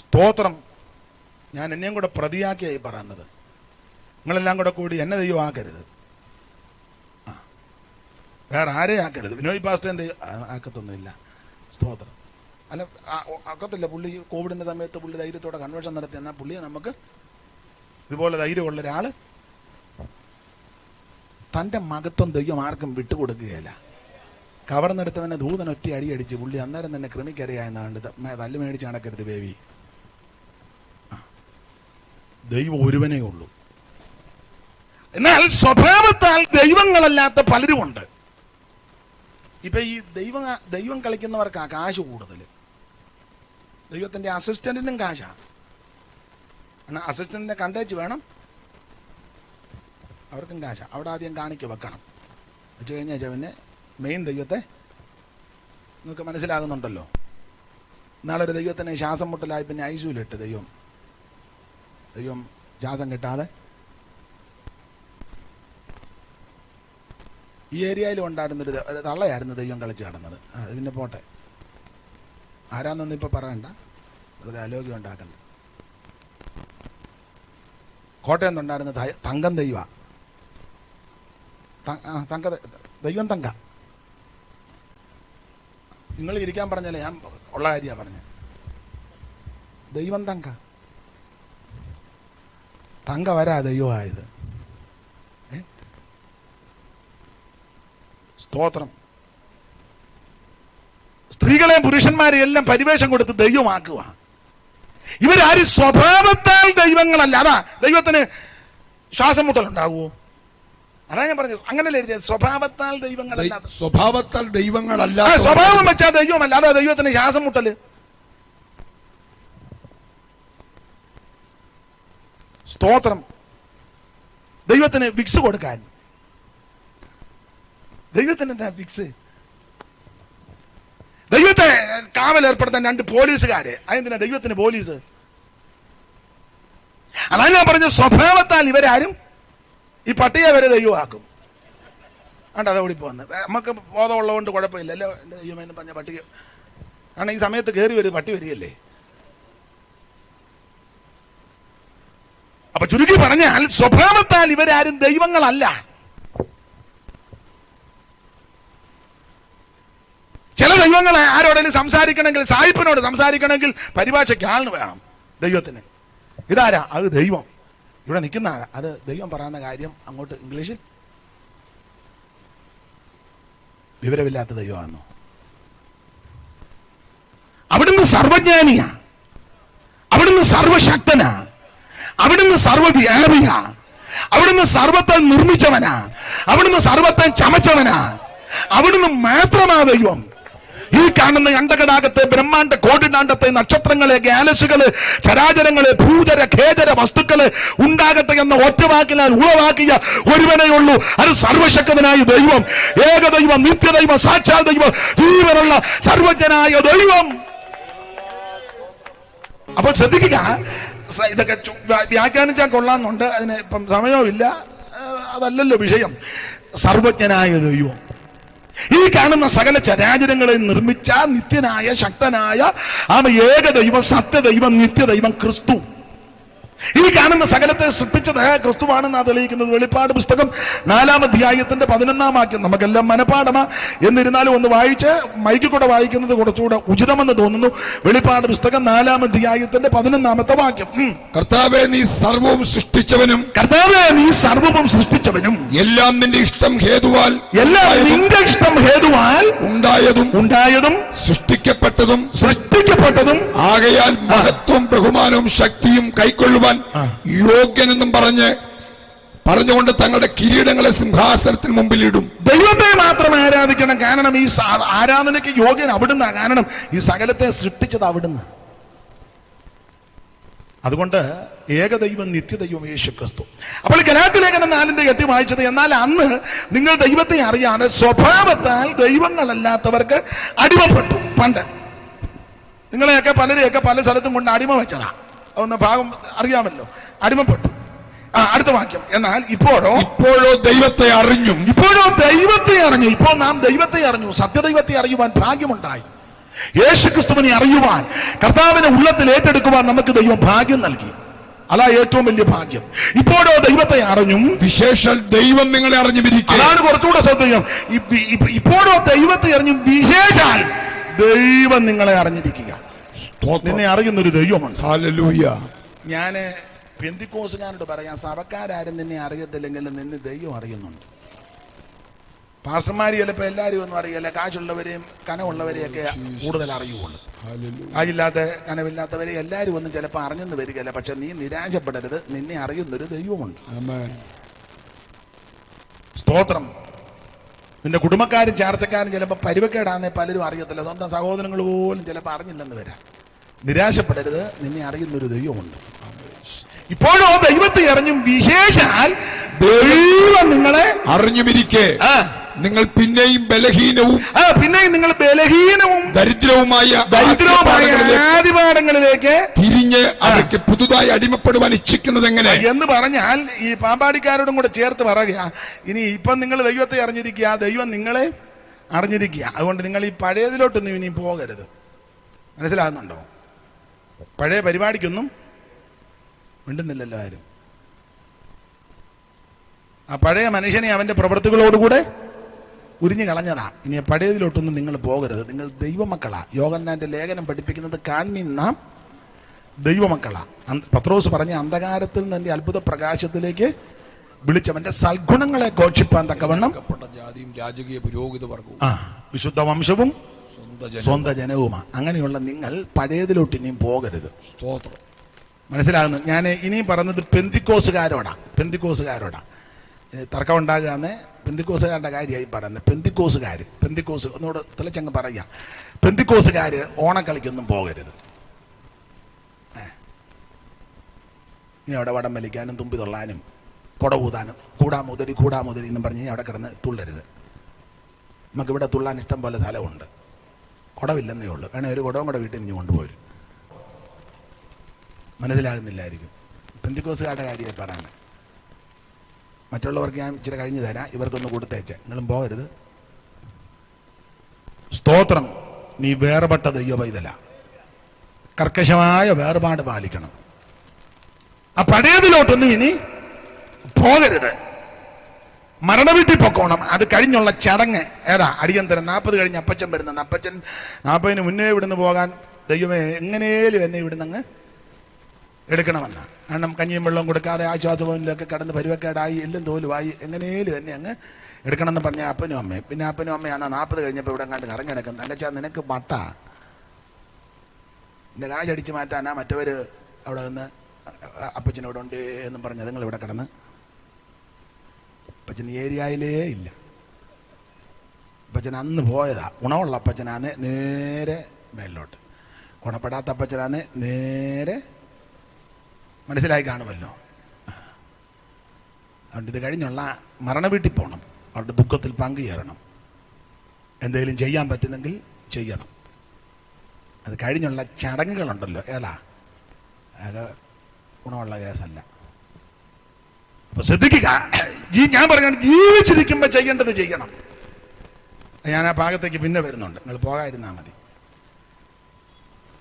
സ്തോത്രം. ഞാൻ എന്നെയും കൂടെ പ്രതിയാക്കിയായി പറയുന്നത്. നിങ്ങളെല്ലാം കൂടി എന്നെ ദൈവം ആക്കരുത്, വേറെ ആരെ ആക്കരുത്. വിനോയ് പാസ്റ്റർ എന്ത് ആക്കത്തൊന്നുമില്ല. സ്തോത്രം. അല്ല, ആക്കത്തില്ല. പുള്ളി കോവിഡിന്റെ സമയത്ത് പുള്ളി ധൈര്യത്തോടെ കൺവെൻഷൻ നടത്തി. എന്നാൽ പുള്ളിയെ നമുക്ക് ഇതുപോലെ ധൈര്യമുള്ള ഒരാള്, തൻ്റെ മഹത്വം ദൈവം ആർക്കും വിട്ടുകൊടുക്കുകയില്ല. കവർന്നെടുത്തവനെ ദൂതനൊറ്റ അടിയടിച്ച് പുള്ളി അന്നേരം തന്നെ ക്രിമിക്കരയായെന്നാണ്ട് തല്ല് മേടിച്ച് നടക്കരുത് ബേബി. ദൈവം ഒരുവനേ ഉള്ളൂ. എന്നാൽ സ്വഭാവത്താൽ ദൈവങ്ങളല്ലാത്ത പലരുമുണ്ട്. ഇപ്പൊ ഈ ദൈവം കളിക്കുന്നവർക്കാ കാശ് കൂടുതൽ. ദൈവത്തിന്റെ അസിസ്റ്റന്റിനും കാശാ. എന്നാൽ അസിസ്റ്റന്റിനെ കണ്ടേച്ച് വേണം, അവർക്കും കാശാ. അവിടെ ആദ്യം കാണിക്ക വെക്കണം. വെച്ച് കഴിഞ്ഞാൽ പിന്നെ മെയിൻ ദൈവത്തെ നിങ്ങൾക്ക് മനസ്സിലാകുന്നുണ്ടല്ലോ. നാളൊരു ദൈവത്തിനെ ശ്വാസം മുട്ടലായി പിന്നെ ഐസിയുലിട്ട് ദൈവം ശ്വാസം കിട്ടാതെ. ഈ ഏരിയയിലും ഉണ്ടായിരുന്നൊരു തള്ളയായിരുന്നു ദൈവം കളിച്ച് കിടന്നത്. അത് പിന്നെ പോട്ടെ, ആരാന്നൊന്നും ഇപ്പൊ പറയണ്ട, വെറുതെ ആലോക്യം ഉണ്ടാക്കണ്ട. കോട്ടയം ഉണ്ടായിരുന്ന തങ്കം ദൈവ, ദൈവം തങ്ക. നിങ്ങൾ ഇരിക്കാൻ പറഞ്ഞല്ലേ, ഞാൻ ഉള്ള കാര്യമാണ് പറഞ്ഞത്. ദൈവം തങ്ക വരാ ദൈവമായത്. സ്തോത്രം. സ്ത്രീകളെയും പുരുഷന്മാരെയും എല്ലാം പരിവേഷം കൊടുത്ത് ദൈവമാക്കുക. ഇവരാരും സ്വഭാവത്താൽ ദൈവങ്ങളല്ല. അതാ ദൈവത്തിന് ശ്വാസം മുട്ടലുണ്ടാകുമോ? അതാ ഞാൻ പറഞ്ഞത്. അങ്ങനല്ലേ എഴുതിയത്? സ്വഭാവത്താൽ ദൈവങ്ങളല്ല. സ്വഭാവത്താൽ ദൈവങ്ങളല്ല. സ്വഭാവം വെച്ചാൽ ദൈവമല്ല. അതാ ദൈവത്തിന് ശ്വാസം മുട്ടല്. സ്തോത്രം. ദൈവത്തിന് വിക്സ് കൊടുക്കാൻ. ദൈവത്തിന് എന്താ വിക്സ്? ദൈവത്തെ കാവലേർപ്പെടുത്താൻ 2 പോലീസുകാരെ. അതെന്തിനാ ദൈവത്തിന് പോലീസ്? അതാ ഞാൻ പറഞ്ഞ സ്വഭാവത്താൽ ഇവരാരും ഈ പട്ടിയെ വരെ ദൈവമാക്കും. ആണ്ട് അത് ഓടിപ്പോന്ന്. നമുക്ക് ബോധമുള്ളതുകൊണ്ട് കുഴപ്പമില്ല അല്ലോ. എൻ്റെ ദൈവമെന്ന് പറഞ്ഞ പട്ടിക കാരണം ഈ സമയത്ത് കയറി വരും, പട്ടി വരികയല്ലേ. അപ്പൊ ചുരുക്കി പറഞ്ഞാൽ സ്വഭാവത്താൽ ഇവരാരും ദൈവങ്ങളല്ല. ചില ദൈവങ്ങളെ ആരോടെങ്കിലും സംസാരിക്കണമെങ്കിൽ, സായിപ്പിനോട് സംസാരിക്കണമെങ്കിൽ പരിഭാഷയ്ക്ക് ആളിന് വേണം. ദൈവത്തിന് ഇതാരാ? അത് ദൈവം. ഇവിടെ നിൽക്കുന്ന ആരാ? അത് ദൈവം പറയുന്ന കാര്യം അങ്ങോട്ട് ഇംഗ്ലീഷിൽ വിവരമില്ലാത്ത ദൈവമാണോ? അവിടുന്ന് സർവജ്ഞാനിയാ, അവിടുന്ന് സർവശക്തനാ, അവിടുന്ന് സർവവ്യാപിയാ, അവിടുന്ന് സർവത്തെ നിർമ്മിച്ചവനാ, അവിടുന്ന് സർവത്തെ ചമച്ചവനാ. അവിടുന്ന് മാത്രമാ ദൈവം. ഈ കാണുന്ന അണ്ടകടാകത്തെ, ബ്രഹ്മാണ്ട കോടിനാണ്ടത്തെ, നക്ഷത്രങ്ങളെ, ഗാലക്സികള്, ചരാചരങ്ങളെ, ഭൂചര ഖേചര വസ്തുക്കള് ഉണ്ടാകട്ടെ എന്ന ഒറ്റവാക്കിനാൽ ഉളവാക്കിയ ഒരുവനേ ഉള്ളൂ. അത് സർവശക്തനായ ദൈവം, ഏകദൈവം, നിത്യദൈവം, സാക്ഷാൽ ദൈവം, ജീവനുള്ള സർവജ്ഞനായ ദൈവം. അപ്പോൾ ശ്രദ്ധിക്കുക, ഇതൊക്കെ വ്യാഖ്യാനിച്ചാൽ കൊള്ളാമെന്നുണ്ട്. അതിന് ഇപ്പം സമയമില്ല, അതല്ലല്ലോ വിഷയം. സർവജ്ഞനായ ദൈവം, ഈ കാണുന്ന സകല ചരാചരങ്ങളെ നിർമ്മിച്ച നിത്യനായ ശക്തനായ ഏകദൈവം, സത്യദൈവം, നിത്യദൈവം ക്രിസ്തു. ഈ കാണുന്ന സകലത്തെ സൃഷ്ടിച്ചത് ക്രിസ്തുവാണെന്നാണ് തെളിയിക്കുന്നത്. വെളിപ്പാട് പുസ്തകം 4-ാം അധ്യായത്തിന്റെ 11-ാം വാക്യം നമുക്കെല്ലാം മനപാഠമാ. എന്നിരുന്നാലും ഒന്ന് വായിച്ച് മൈക്കിൽ കൂടെ വായിക്കുന്നത് കുറച്ചുകൂടെ ഉചിതമെന്ന് തോന്നുന്നു. വെളിപ്പാട് പുസ്തകം 4-ാം അധ്യായത്തിന്റെ 11-ാമത്തെ വാക്യം. കർത്താവേ, നീ സർവവും സൃഷ്ടിച്ചവനും, കർത്താവേ, നീ സർവവും സൃഷ്ടിച്ചവനും, എല്ലാം നിന്റെ ഇഷ്ടം ഹേതുവാൽ, എല്ലാം നിന്റെ ഇഷ്ടം ഹേതുവാൽ ഉണ്ടായതും സൃഷ്ടിക്കപ്പെട്ടതും ആകയാൽ മഹത്വവും ബഹുമാനവും ശക്തിയും കൈക്കൊള്ളുവാൻ യോഗ്യനെന്നും പറഞ്ഞുകൊണ്ട് തങ്ങളുടെ കിരീടങ്ങളെ സിംഹാസനത്തിന് മുമ്പിൽ ഇടും. ദൈവത്തെ മാത്രം ആരാധിക്കണം. കാരണം ഈ ആരാധനയ്ക്ക് യോഗ്യൻ അവിടുന്ന്. കാരണം ഈ സകലത്തെ സൃഷ്ടിച്ചത് അവിടുന്ന്. അതുകൊണ്ട് ഏകദൈവം, നിത്യദൈവം യേശു ക്രിസ്തു. അപ്പോൾ ഗലാത്യലേഖനം 4-ന്റെ വായിച്ചത്, എന്നാൽ അന്ന് നിങ്ങൾ ദൈവത്തെ അറിയാതെ സ്വഭാവത്താൽ ദൈവങ്ങളല്ലാത്തവർക്ക് അടിമപ്പെട്ടു. പണ്ട് നിങ്ങളെയൊക്കെ പലരെയൊക്കെ പല സ്ഥലത്തും കൊണ്ട് അടിമ വെച്ചതാ. ഒന്ന് ഭാഗം അറിയാമല്ലോ. അടിമപ്പെട്ടു. അടുത്ത വാക്യം. എന്നാൽ ഇപ്പോഴോ ദൈവത്തെ അറിഞ്ഞു. ഇപ്പോൾ നാം ദൈവത്തെ അറിഞ്ഞു. സത്യദൈവത്തെ അറിയുവാൻ ഭാഗ്യമുണ്ടായി. യേശുക്രിസ്തുവിനെ അറിയുവാൻ, കർത്താവിനെ ഉള്ളത്തിൽ ഏറ്റെടുക്കുവാൻ നമുക്ക് ദൈവം ഭാഗ്യം നൽകി. അതാ ഏറ്റവും വലിയ ഭാഗ്യം. ഇപ്പോഴോ ദൈവത്തെ അറിഞ്ഞും, വിശേഷാൽ ദൈവം നിങ്ങളെ അറിഞ്ഞിരിക്കുക. അതാണ് കുറച്ചുകൂടെ ശ്രദ്ധേയം. ഇപ്പോഴോ ദൈവത്തെ അറിഞ്ഞും, വിശേഷാൽ ദൈവം നിങ്ങളെ അറിഞ്ഞിരിക്കുക. നിന്നെ അറിയുന്നൊരു ദൈവമുണ്ട്. ഹല്ലേലൂയ. ഞാന് പെന്തിക്കോസുകാരോട് പറയാം, സഭക്കാരും നിന്നെ അറിയത്തില്ലെങ്കിൽ നിന്നെ ദൈവം അറിയുന്നുണ്ട്. പാസ്റ്റർമാര് ചിലപ്പോൾ എല്ലാവരും ഒന്നും അറിയില്ല. കാശുള്ളവരെയും കനവുള്ളവരെയൊക്കെ കൂടുതൽ അറിയുള്ളൂ. കാശില്ലാത്ത കനവില്ലാത്തവരെ എല്ലാവരും ഒന്നും ചിലപ്പോൾ അറിഞ്ഞെന്ന് വരികയില്ല. പക്ഷെ നീ നിരാശപ്പെടരുത്, നിന്നെ അറിയുന്നൊരു ദൈവമുണ്ട്. സ്തോത്രം. നിന്റെ കുടുംബക്കാരും ചാർച്ചക്കാരും ചിലപ്പോൾ പരിവക്കേടാന്നേ പലരും അറിയത്തില്ല. സ്വന്തം സഹോദരങ്ങൾ പോലും ചിലപ്പോൾ അറിഞ്ഞില്ലെന്ന് വരാം. നിരാശപ്പെടരുത്, നിന്നെ അറിയുന്നൊരു ദൈവമുണ്ട്. ഇപ്പോഴോ ദൈവത്തെ അറിഞ്ഞും, വിശേഷാൽ ദൈവം നിങ്ങളെ അറിഞ്ഞുമിരിക്കെ നിങ്ങൾ പിന്നെയും ബലഹീനവും ദരിദ്രവുമായ ആദിപാഠങ്ങളിലേക്ക് തിരിഞ്ഞ് അവർക്ക് പുതുതായി അടിമപ്പെടുവാൻ ഇച്ഛിക്കുന്നത് എങ്ങനെ എന്ന് പറഞ്ഞാൽ, ഈ പാമ്പാടിക്കാരോടും കൂടെ ചേർത്ത് പറയുക, ഇനി ഇപ്പം നിങ്ങൾ ദൈവത്തെ അറിഞ്ഞിരിക്കുക, ദൈവം നിങ്ങളെ അറിഞ്ഞിരിക്കുക. അതുകൊണ്ട് നിങ്ങൾ ഈ പഴയതിലോട്ടൊന്നും ഇനി പോകരുത്. മനസ്സിലാകുന്നുണ്ടോ? പഴയ പരിപാടിക്കൊന്നും മിണ്ടുന്നില്ലല്ലോ ആരും. ആ പഴയ മനുഷ്യനെ അവന്റെ പ്രവൃത്തികളോടുകൂടെ ഉരിഞ്ഞു കളഞ്ഞതാ. ഇനി പഴയതിലോട്ടൊന്നും നിങ്ങൾ പോകരുത്. നിങ്ങൾ ദൈവമക്കളാ. യോഹന്നാന്റെ ലേഖനം പഠിപ്പിക്കുന്നത്, കാൺമീൻ നാം ദൈവമക്കളാ. പത്രോസ് പറഞ്ഞ, അന്ധകാരത്തിൽ നിന്റെ അത്ഭുത പ്രകാശത്തിലേക്ക് വിളിച്ചവന്റെ സൽഗുണങ്ങളെ ഘോഷിപ്പാൻ തക്കവണ്ണം ജാതിയും രാജകീയ പുരോഹിത വർഗവും വിശുദ്ധ വംശവും സ്വന്തം ജനവുമാ. അങ്ങനെയുള്ള നിങ്ങൾ പഴയതിലോട്ട് ഇനിയും പോകരുത്. സ്തോത്രം. മനസ്സിലാകുന്നു? ഞാൻ ഇനിയും പറഞ്ഞത് പെന്തിക്കോസുകാരോടാ. തർക്കം ഉണ്ടാകുകയെന്ന് പെന്തിക്കോസുകാരുടെ കാര്യമായി പറയുന്നത്. പെന്തിക്കോസ് ഒന്നുകൂടെ തെളിച്ചങ്ങ് പറയാം. പെന്തിക്കോസുകാർ ഓണക്കളിക്കൊന്നും പോകരുത്. ഇനി അവിടെ വടം വലിക്കാനും തുമ്പി തൊള്ളാനും കുട ഊതാനും കൂടാമുതടി എന്നും പറഞ്ഞ് അവിടെ കിടന്ന് തുള്ളരുത്. നമുക്കിവിടെ തുള്ളാൻ ഇഷ്ടം പോലെ സ്ഥലമുണ്ട്. കുടവില്ലെന്നേ ഉള്ളൂ. വേണേൽ ഒരു കുടവും കൂടെ വീട്ടിൽ നിന്ന് കൊണ്ടുപോരും. മനസ്സിലാകുന്നില്ലായിരിക്കും. പെന്തിക്കോസുകാരുടെ കാര്യമായി പറയുന്നത്. മറ്റുള്ളവർക്ക് ഞാൻ ഇച്ചിരി കഴിഞ്ഞു തരാം, ഇവർക്കൊന്ന് കൊടുത്തേച്ച്, നിങ്ങളും പോകരുത്. സ്തോത്രം. നീ വേർപെട്ട ദൈവ പൈതല, കർക്കശമായ വേർപാട് പാലിക്കണം. ആ പഴയതിലോട്ടൊന്നും ഇനി പോകരുത്. മരണവീട്ടിൽ പൊക്കോണം. അത് കഴിഞ്ഞുള്ള ചടങ്ങ് ഏതാ? അടിയന്തരം 40 കഴിഞ്ഞ് അപ്പച്ചൻ വരുന്നത്. അപ്പച്ചൻ 40 മുന്നേ ഇവിടുന്ന് പോകാൻ ദൈവമേ എങ്ങനെയും എന്നെ ഇവിടുന്ന് അങ്ങ് എടുക്കണമെന്ന. കാരണം കഞ്ഞിയും വെള്ളവും കൊടുക്കാതെ ആശ്വാസഭവനിലൊക്കെ കടന്ന് പരുവക്കേടായി എല്ലും തോലുമായി എങ്ങനെയും എന്നെ അങ്ങ് എടുക്കണമെന്ന് പറഞ്ഞ അപ്പനും അമ്മയും. പിന്നെ അപ്പനും അമ്മയാണ് 40 കഴിഞ്ഞപ്പോൾ ഇവിടെ കണ്ട് കറങ്ങി കിടക്കുന്നത്. അല്ലച്ചാ നിനക്ക് മട്ട എൻ്റെ കാശടിച്ച് മാറ്റാനാ മറ്റവർ അവിടെ നിന്ന് അപ്പച്ചനോട് ഉണ്ട് എന്നും പറഞ്ഞ് അതുങ്ങൾ ഇവിടെ കിടന്ന്. അപ്പച്ചൻ ഏരിയയിലേ ഇല്ല. അപ്പച്ചൻ അന്ന് പോയതാ. ഗുണമുള്ള അപ്പച്ചനാന്ന് നേരെ മേലിലോട്ട്, ഗുണപ്പെടാത്ത അപ്പച്ചനാന്ന് നേരെ. മനസ്സിലായി കാണുമല്ലോ. അതുകൊണ്ട് ഇത് കഴിഞ്ഞുള്ള മരണ വീട്ടിൽ പോകണം. അവരുടെ ദുഃഖത്തിൽ പങ്കുചേരണം. എന്തെങ്കിലും ചെയ്യാൻ പറ്റുന്നെങ്കിൽ ചെയ്യണം. അത് കഴിഞ്ഞുള്ള ചടങ്ങുകളുണ്ടല്ലോ, ഏതാ അത് ഗുണമുള്ള കേസല്ല. അപ്പൊ ശ്രദ്ധിക്കുക. ഞാൻ പറയുകയാണ്, ജീവിച്ചിരിക്കുമ്പോൾ ചെയ്യേണ്ടത് ചെയ്യണം. ഞാൻ ആ ഭാഗത്തേക്ക് പിന്നെ വരുന്നുണ്ട്, നിങ്ങൾ പോകാതിരുന്നാൽ മതി.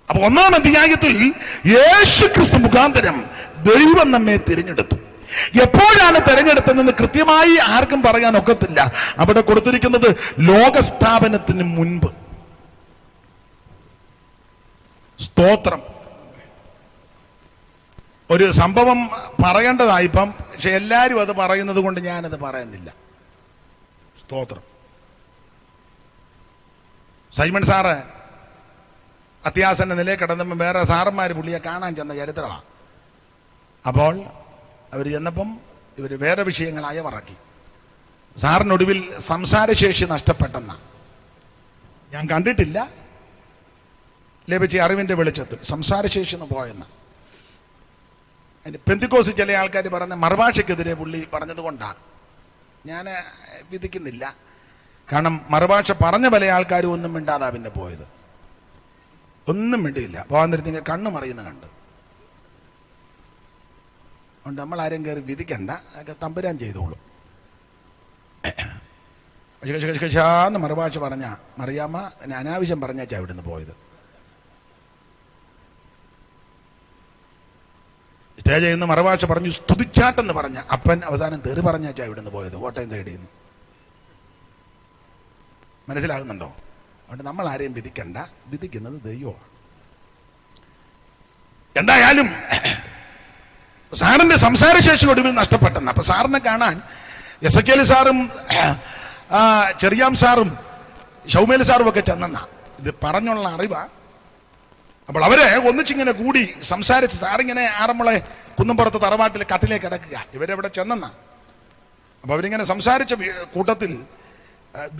അപ്പൊ 1-ാം അധ്യായത്തിൽ യേശുക്രിസ്തു മുഖാന്തരം ദൈവം നമ്മെ തിരഞ്ഞെടുത്തു. എപ്പോഴാണ് തിരഞ്ഞെടുത്തതെന്ന് കൃത്യമായി ആർക്കും പറയാൻ ഒക്കത്തില്ല. അവിടെ കൊടുത്തിരിക്കുന്നത് ലോകസ്ഥാപനത്തിന് മുൻപ്. സ്തോത്രം. ഒരു സംഭവം പറയേണ്ടതായിപ്പം, പക്ഷെ എല്ലാവരും അത് പറയുന്നത് കൊണ്ട് ഞാനത് പറയുന്നില്ല. സ്തോത്രം. സൈമൺ സാറ് അത്യാസന്ന നിലയിൽ കിടന്നപ്പം വേറെ സാറന്മാർ പുള്ളിയെ കാണാൻ ചെന്ന ചരിത്രമാണ്. അപ്പോൾ അവർ ചെന്നപ്പം ഇവർ വേറെ വിഷയങ്ങളായ പറക്കി. സാറിനൊടുവിൽ സംസാരശേഷി നഷ്ടപ്പെട്ടെന്ന ഞാൻ കണ്ടിട്ടില്ല. ലഭിച്ച അറിവിൻ്റെ വെളിച്ചത്തിൽ സംസാരശേഷി എന്ന് പോയെന്ന. അതിൻ്റെ പെന്തിക്കോസ് ചില ആൾക്കാർ പറഞ്ഞ മറുഭാഷയ്ക്കെതിരെ പുള്ളി പറഞ്ഞത് കൊണ്ടാണ്. ഞാൻ വിധിക്കുന്നില്ല. കാരണം മറുഭാഷ പറഞ്ഞ പല ആൾക്കാരും ഒന്നും മിണ്ടാതാ പിന്നെ പോയത്. ഒന്നും മിണ്ടിയില്ല. പോകാൻ നിർത്തി കണ്ണ് മറിയുന്ന കണ്ട്. അതുകൊണ്ട് നമ്മൾ ആരെയും കയറി വിധിക്കണ്ട. അതൊക്കെ തമ്പുരാൻ ചെയ്തോളും. കശാന്ന് മറുഭാഷ പറഞ്ഞ മറിയാമ്മ പിന്നെ അനാവശ്യം പറഞ്ഞാച്ചാ ഇവിടുന്ന് പോയത്. സ്റ്റേജിൽ നിന്ന് മറുഭാഷ പറഞ്ഞു സ്തുതിച്ചാട്ടെന്ന് പറഞ്ഞ അപ്പൻ അവസാനം തെറി പറഞ്ഞാച്ചാ ഇവിടുന്ന് പോയത്. കോട്ടയം സൈഡിൽ നിന്ന്. മനസ്സിലാകുന്നുണ്ടോ? അതുകൊണ്ട് നമ്മൾ ആരെയും വിധിക്കണ്ട. വിധിക്കുന്നത് ദൈവമാണ്. എന്തായാലും സാറിന്റെ സംസാരശേഷി ഒടുവിൽ നഷ്ടപ്പെട്ടെന്ന്. അപ്പൊ സാറിനെ കാണാൻ എസക്കേൽ സാറും ചെറിയാം സാറും ഷൗമേൽ സാറും ഒക്കെ ചെന്നെന്നാ. ഇത് പറഞ്ഞുള്ള അറിവാ. അപ്പോൾ അവരെ ഒന്നിച്ചിങ്ങനെ കൂടി സംസാരിച്ച് സാറിങ്ങനെ ആറന്മുള കുന്നംപുറത്ത് തറവാട്ടിൽ കട്ടിലേക്ക് കിടക്കുക. ഇവരെവിടെ ചെന്നെന്നാ. അപ്പൊ അവരിങ്ങനെ സംസാരിച്ച കൂട്ടത്തിൽ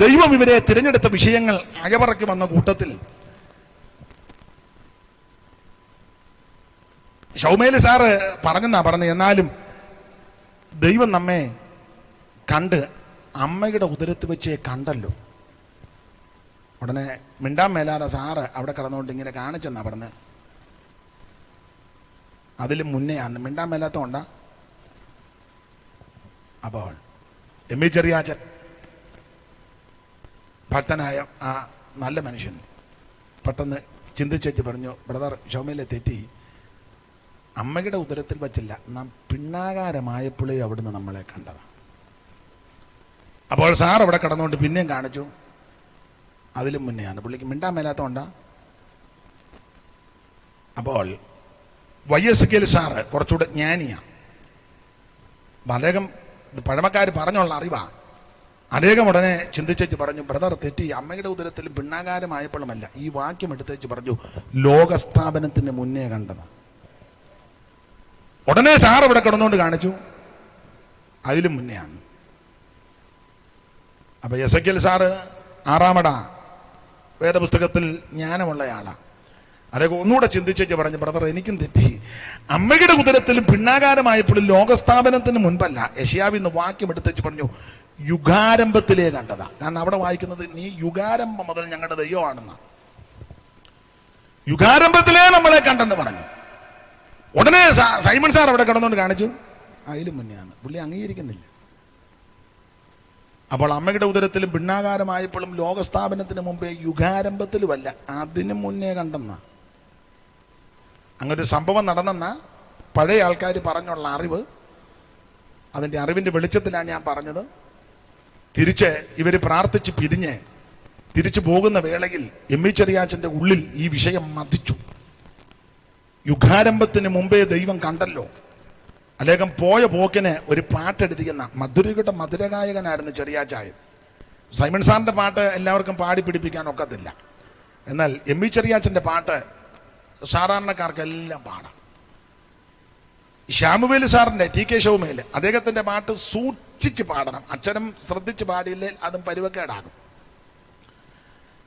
ദൈവം ഇവരെ തിരഞ്ഞെടുത്ത വിഷയങ്ങൾ അയവറക്കി വന്ന കൂട്ടത്തിൽ ഷൗമേല് സാറ് പറഞ്ഞെന്നാ പറഞ്ഞത്. എന്നാലും ദൈവം നമ്മെ കണ്ട് അമ്മയുടെ ഉദരത്ത് വെച്ചേ കണ്ടല്ലോ. ഉടനെ മിണ്ടാൻ മേലാതെ സാറ് അവിടെ കിടന്നുകൊണ്ട് ഇങ്ങനെ കാണിച്ചെന്നാ പറഞ്ഞത്. അതിലും മുന്നെയാണ് മിണ്ടാൻ മേലാത്തോണ്ടാ. അപ്പോൾ എം ഇ ചെറിയാച്ചൻ ഭക്തനായ ആ നല്ല മനുഷ്യൻ പെട്ടെന്ന് ചിന്തിച്ചു പറഞ്ഞു, ബ്രദർ ഷൗമേലെ തെറ്റി. അമ്മയുടെ ഉദരത്തിൽ വച്ചില്ല, നാം പിണ്ണാകാരമായപ്പോഴേ അവിടുന്ന് നമ്മളെ കണ്ടതാണ്. അപ്പോൾ സാർ അവിടെ കിടന്നുകൊണ്ട് പിന്നെയും കാണിച്ചു. അതിലും മുന്നെയാണ്. പുള്ളിക്ക് മിണ്ടാൻ മേലാത്തോണ്ടാ. അപ്പോൾ YSKL സാറ് കുറച്ചുകൂടെ ജ്ഞാനിയാണ്. അദ്ദേഹം പഴമക്കാർ പറഞ്ഞുള്ള അറിവാ. അദ്ദേഹം ഉടനെ ചിന്തിച്ചു പറഞ്ഞു, ബ്രദർ തെറ്റി. അമ്മയുടെ ഉദരത്തിൽ പിണ്ണാകാരമായപ്പോഴുമല്ല. ഈ വാക്യം എടുത്തേച്ച് പറഞ്ഞു, ലോകസ്ഥാപനത്തിന് മുന്നേ കണ്ടതാണ്. ഉടനെ സാർ ഇവിടെ കിടന്നുകൊണ്ട് കാണിച്ചു, അതിലും മുന്നെയാണ്. അപ്പൊ എസെക്കിയേൽ സാറ് 6-ാമട വേദപുസ്തകത്തിൽ ജ്ഞാനമുള്ളയാളാണ്. അദ്ദേഹം ഒന്നുകൂടെ ചിന്തിച്ചു പറഞ്ഞു, ബ്രദർ എനിക്കും തെറ്റി. അമ്മയുടെ ഉദരത്തിലും പിണ്ണാകാരമായപ്പോഴും ലോകസ്ഥാപനത്തിന് മുൻപല്ല. യെശയ്യാവിന്ന് വാക്യം എടുത്തേച്ച് പറഞ്ഞു, യുഗാരംഭത്തിലേ കണ്ടതാ. കാരണം അവിടെ വായിക്കുന്നത് നീ യുഗാരംഭം മുതൽ ഞങ്ങളുടെ ദൈവമാണെന്ന, യുഗാരംഭത്തിലേ നമ്മളെ കണ്ടെന്ന് പറഞ്ഞു. ഉടനെ സൈമൺ സാർ അവിടെ കിടന്നുകൊണ്ട് കാണിച്ചു, അതിലും മുന്നെയാണ്. പുള്ളി അംഗീകരിക്കുന്നില്ല. അപ്പോൾ അമ്മയുടെ ഉദരത്തിലും പിണ്ണാകാരമായപ്പോഴും ലോകസ്ഥാപനത്തിന് മുമ്പേ യുഗാരംഭത്തിലുമല്ല, അതിനു മുന്നേ കണ്ടെന്ന, അങ്ങനൊരു സംഭവം നടന്നെന്ന പഴയ ആൾക്കാർ പറഞ്ഞുള്ള അറിവ്, അതിൻ്റെ അറിവിൻ്റെ വെളിച്ചത്തിലാണ് ഞാൻ പറഞ്ഞത്. തിരിച്ച് ഇവർ പ്രാർത്ഥിച്ച് പിരിഞ്ഞ് തിരിച്ചു പോകുന്ന വേളയിൽ എമ്മി ചെറിയാച്ചൻ്റെ ഉള്ളിൽ ഈ വിഷയം മതിച്ചു. യുഗാരംഭത്തിന് മുമ്പേ ദൈവം കണ്ടല്ലോ. അദ്ദേഹം പോയ പോക്കിന് ഒരു പാട്ടെടുത്തിക്കുന്ന മധുരയുടെ മധുരഗായകനായിരുന്നു ചെറിയാച്ചായൻ. സൈമൺ സാറിൻ്റെ പാട്ട് എല്ലാവർക്കും പാടി പിടിപ്പിക്കാൻ ഒക്കത്തില്ല. എന്നാൽ എമ്മി ചെറിയാച്ചൻ്റെ പാട്ട് സാധാരണക്കാർക്കെല്ലാം പാടാം. ശ്യാമുവേൽ സാറിൻ്റെ TK ശൗമേൽ അദ്ദേഹത്തിൻ്റെ പാട്ട് സൂക്ഷിച്ച് പാടണം. അക്ഷരം ശ്രദ്ധിച്ച് പാടിയില്ലേ അതും പരുവക്കേടാകും.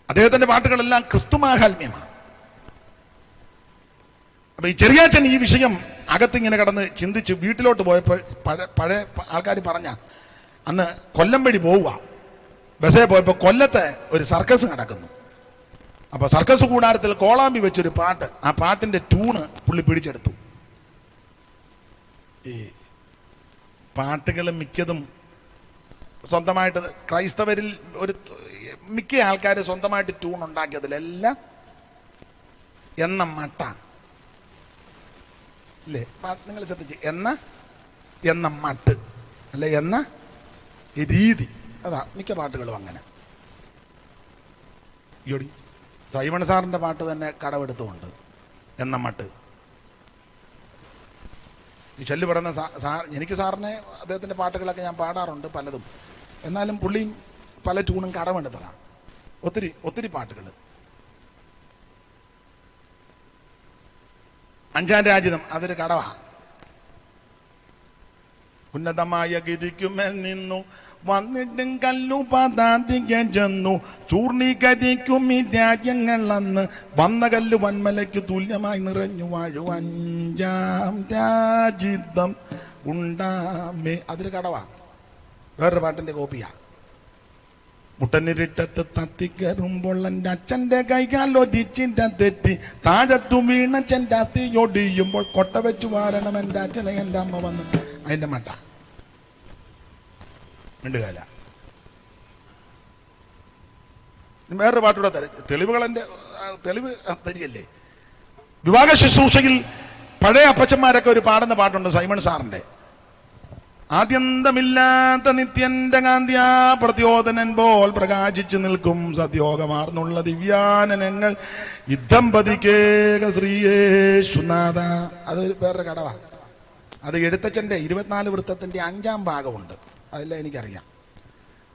അദ്ദേഹത്തിൻ്റെ പാട്ടുകളെല്ലാം ക്രിസ്തുമാഹാത്മ്യമാണ്. അപ്പൊ ഈ ചെറിയാച്ചൻ ഈ വിഷയം അകത്തിങ്ങനെ കടന്ന് ചിന്തിച്ച് വീട്ടിലോട്ട് പോയപ്പോൾ പഴയ ആൾക്കാർ പറഞ്ഞ അന്ന് കൊല്ലം വഴി പോവുക, ബസ്സേ പോയപ്പോൾ കൊല്ലത്തെ ഒരു സർക്കസ് നടക്കുന്നു. അപ്പൊ സർക്കസ് കൂടാരത്തിൽ കോളാമ്പി വെച്ചൊരു പാട്ട്, ആ പാട്ടിന്റെ ട്യൂണ് പുള്ളി പിടിച്ചെടുത്തു. ഈ പാട്ടുകൾ മിക്കതും സ്വന്തമായിട്ട് ക്രൈസ്തവരിൽ ഒരു മിക്ക ആൾക്കാർ സ്വന്തമായിട്ട് ട്യൂൺ ഉണ്ടാക്കിയതിലെല്ലാം എന്ന മട്ട അല്ലേ, നിങ്ങൾ ശ്രദ്ധിച്ച്, എന്ന മട്ട് അല്ലെ, എന്ന രീതി, അതാ മിക്ക പാട്ടുകളും അങ്ങനെ. യോടി സൈമൺ സാറിന്റെ പാട്ട് തന്നെ കടമെടുത്തുകൊണ്ട് എന്ന മട്ട്. ഈ ചൊല്ലി പറയുന്ന എനിക്ക് സാറിനെ അദ്ദേഹത്തിന്റെ പാട്ടുകളൊക്കെ ഞാൻ പാടാറുണ്ട് പലതും. എന്നാലും പുള്ളിയും പല ട്യൂണും കടമെടുത്തതാണ്. ഒത്തിരി പാട്ടുകൾ. അഞ്ചാം രാജ്യം അതൊരു കടവാ. ഉന്നതമായ ഗിരിക്കുമേൽ നിന്നു വന്നിട്ടും കല്ലു പതാതിക്കാൻ ചെന്നു ചൂർണീകരിക്കും ഈ രാജ്യങ്ങൾ അന്ന് വന്ന കല്ല് വന്മലയ്ക്ക് തുല്യമായി നിറഞ്ഞു വാഴു അഞ്ചാം രാജിതം ഉണ്ടാമേ. അതൊരു കടവാ. വേറൊരു പാട്ടിന്റെ കോപ്പിയാ. മുട്ടനിരിട്ടത്ത് തത്തിക്കറുമ്പോൾ എൻ്റെ അച്ഛൻ്റെ കൈകാലൊടിച്ചിൻ്റെ തെറ്റി താഴത്തു വീണച്ഛൻ്റെ അത്തിയൊടിയുമ്പോൾ കൊട്ട വെച്ചു വാരണം എൻ്റെ അച്ഛനെ എൻ്റെ അമ്മ വന്ന്. അതിൻ്റെ മട്ട മിണ്ടുകാല. വേറൊരു പാട്ടൂടെ തെളിവുകൾ എൻ്റെ തെളിവ് തരികല്ലേ. വിവാഹ ശുശ്രൂഷയിൽ പഴയ അപ്പച്ചന്മാരൊക്കെ ഒരു പാടുന്ന പാട്ടുണ്ട് സൈമൺ സാറിന്റെ. ആദ്യന്തമില്ലാത്ത നിത്യന്റെ കാന്തിയാ പ്രത്യോദനൻ പോൽ പ്രകാശിച്ചു നിൽക്കും സദ്യോഗമാർന്നുള്ള ദിവ്യാനനങ്ങൾ യുദ്ധംപതിക്കേക ശ്രീയേശുനാഥ. അത് വേറൊരു കടവാ. അത് എഴുത്തച്ഛന്റെ 24 വൃത്തത്തിന്റെ 5ാം ഭാഗമുണ്ട്. അതെല്ലാം എനിക്കറിയാം.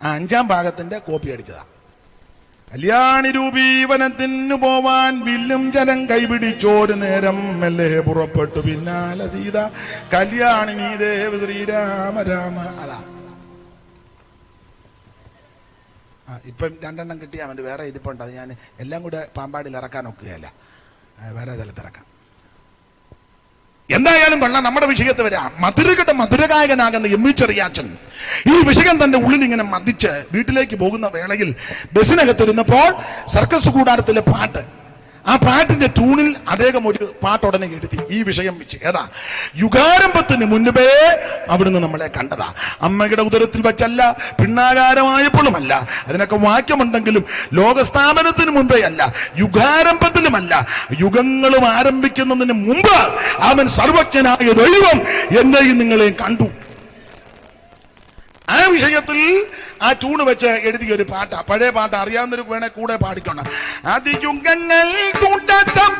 ആ 5ാം ഭാഗത്തിന്റെ കോപ്പി അടിച്ചതാ. കല്യാണി രൂപീവനത്തിനു പോവാൻ വില്ലും ജലം കൈപിടിച്ചോരു നേരം മെല്ലെ പുറപ്പെട്ടു പിന്നാലെ സീത കല്യാണി നീ ദേവ ശ്രീരാമ രാമ. അതാ ഇപ്പം 2 കിട്ടിയാൽ മതി. വേറെ ഇരിപ്പുണ്ട്. അത് ഞാൻ എല്ലാം കൂടെ പാമ്പാടിയിൽ ഇറക്കാൻ ഒക്കുകയല്ല, വേറെ സ്ഥലത്തിറക്കാം. എന്തായാലും കൊള്ളാം. നമ്മുടെ വിഷയത്തിൽ വരാം. മധുരകട മധുരഗായകനാകുന്ന എമ്മി ചെറിയാച്ചൻ ഈ വിഷയം തന്റെ ഉള്ളിൽ ഇങ്ങനെ മതിച്ച് വീട്ടിലേക്ക് പോകുന്ന വേളയിൽ ബസ്സിനകത്തിരുന്നപ്പോൾ സർക്കസ് കൂടാരത്തിലെ പാട്ട്, ആ പാട്ടിന്റെ ട്യൂണിൽ അദ്ദേഹം ഒരു പാട്ടുടനെ എഴുതി ഈ വിഷയം വെച്ച്. ഏതാ? യുഗാരംഭത്തിന് മുൻപേ അവിടുന്ന് നമ്മളെ കണ്ടതാ. അമ്മയുടെ ഉദരത്തിൽ വെച്ചല്ല, പിണ്ണാകാരമായപ്പോഴുമല്ല. അതിനൊക്കെ വാക്യമുണ്ടെങ്കിലും ലോകസ്ഥാപനത്തിന് മുൻപേ അല്ല, യുഗാരംഭത്തിലുമല്ല, യുഗങ്ങളും ആരംഭിക്കുന്നതിന് മുമ്പ് അവൻ സർവജ്ഞനായ ദൈവം എന്നെയും നിങ്ങളെയും കണ്ടു. ആ വിഷയത്തിൽ ആ ട്യൂണ് വെച്ച് എഴുതിയ ഒരു പാട്ടാ. പഴയ പാട്ട് അറിയാവുന്നൊരു വേണേ കൂടെ പാടിക്കണം. അതിയുഗങ്ങൾ കൂട്ടസം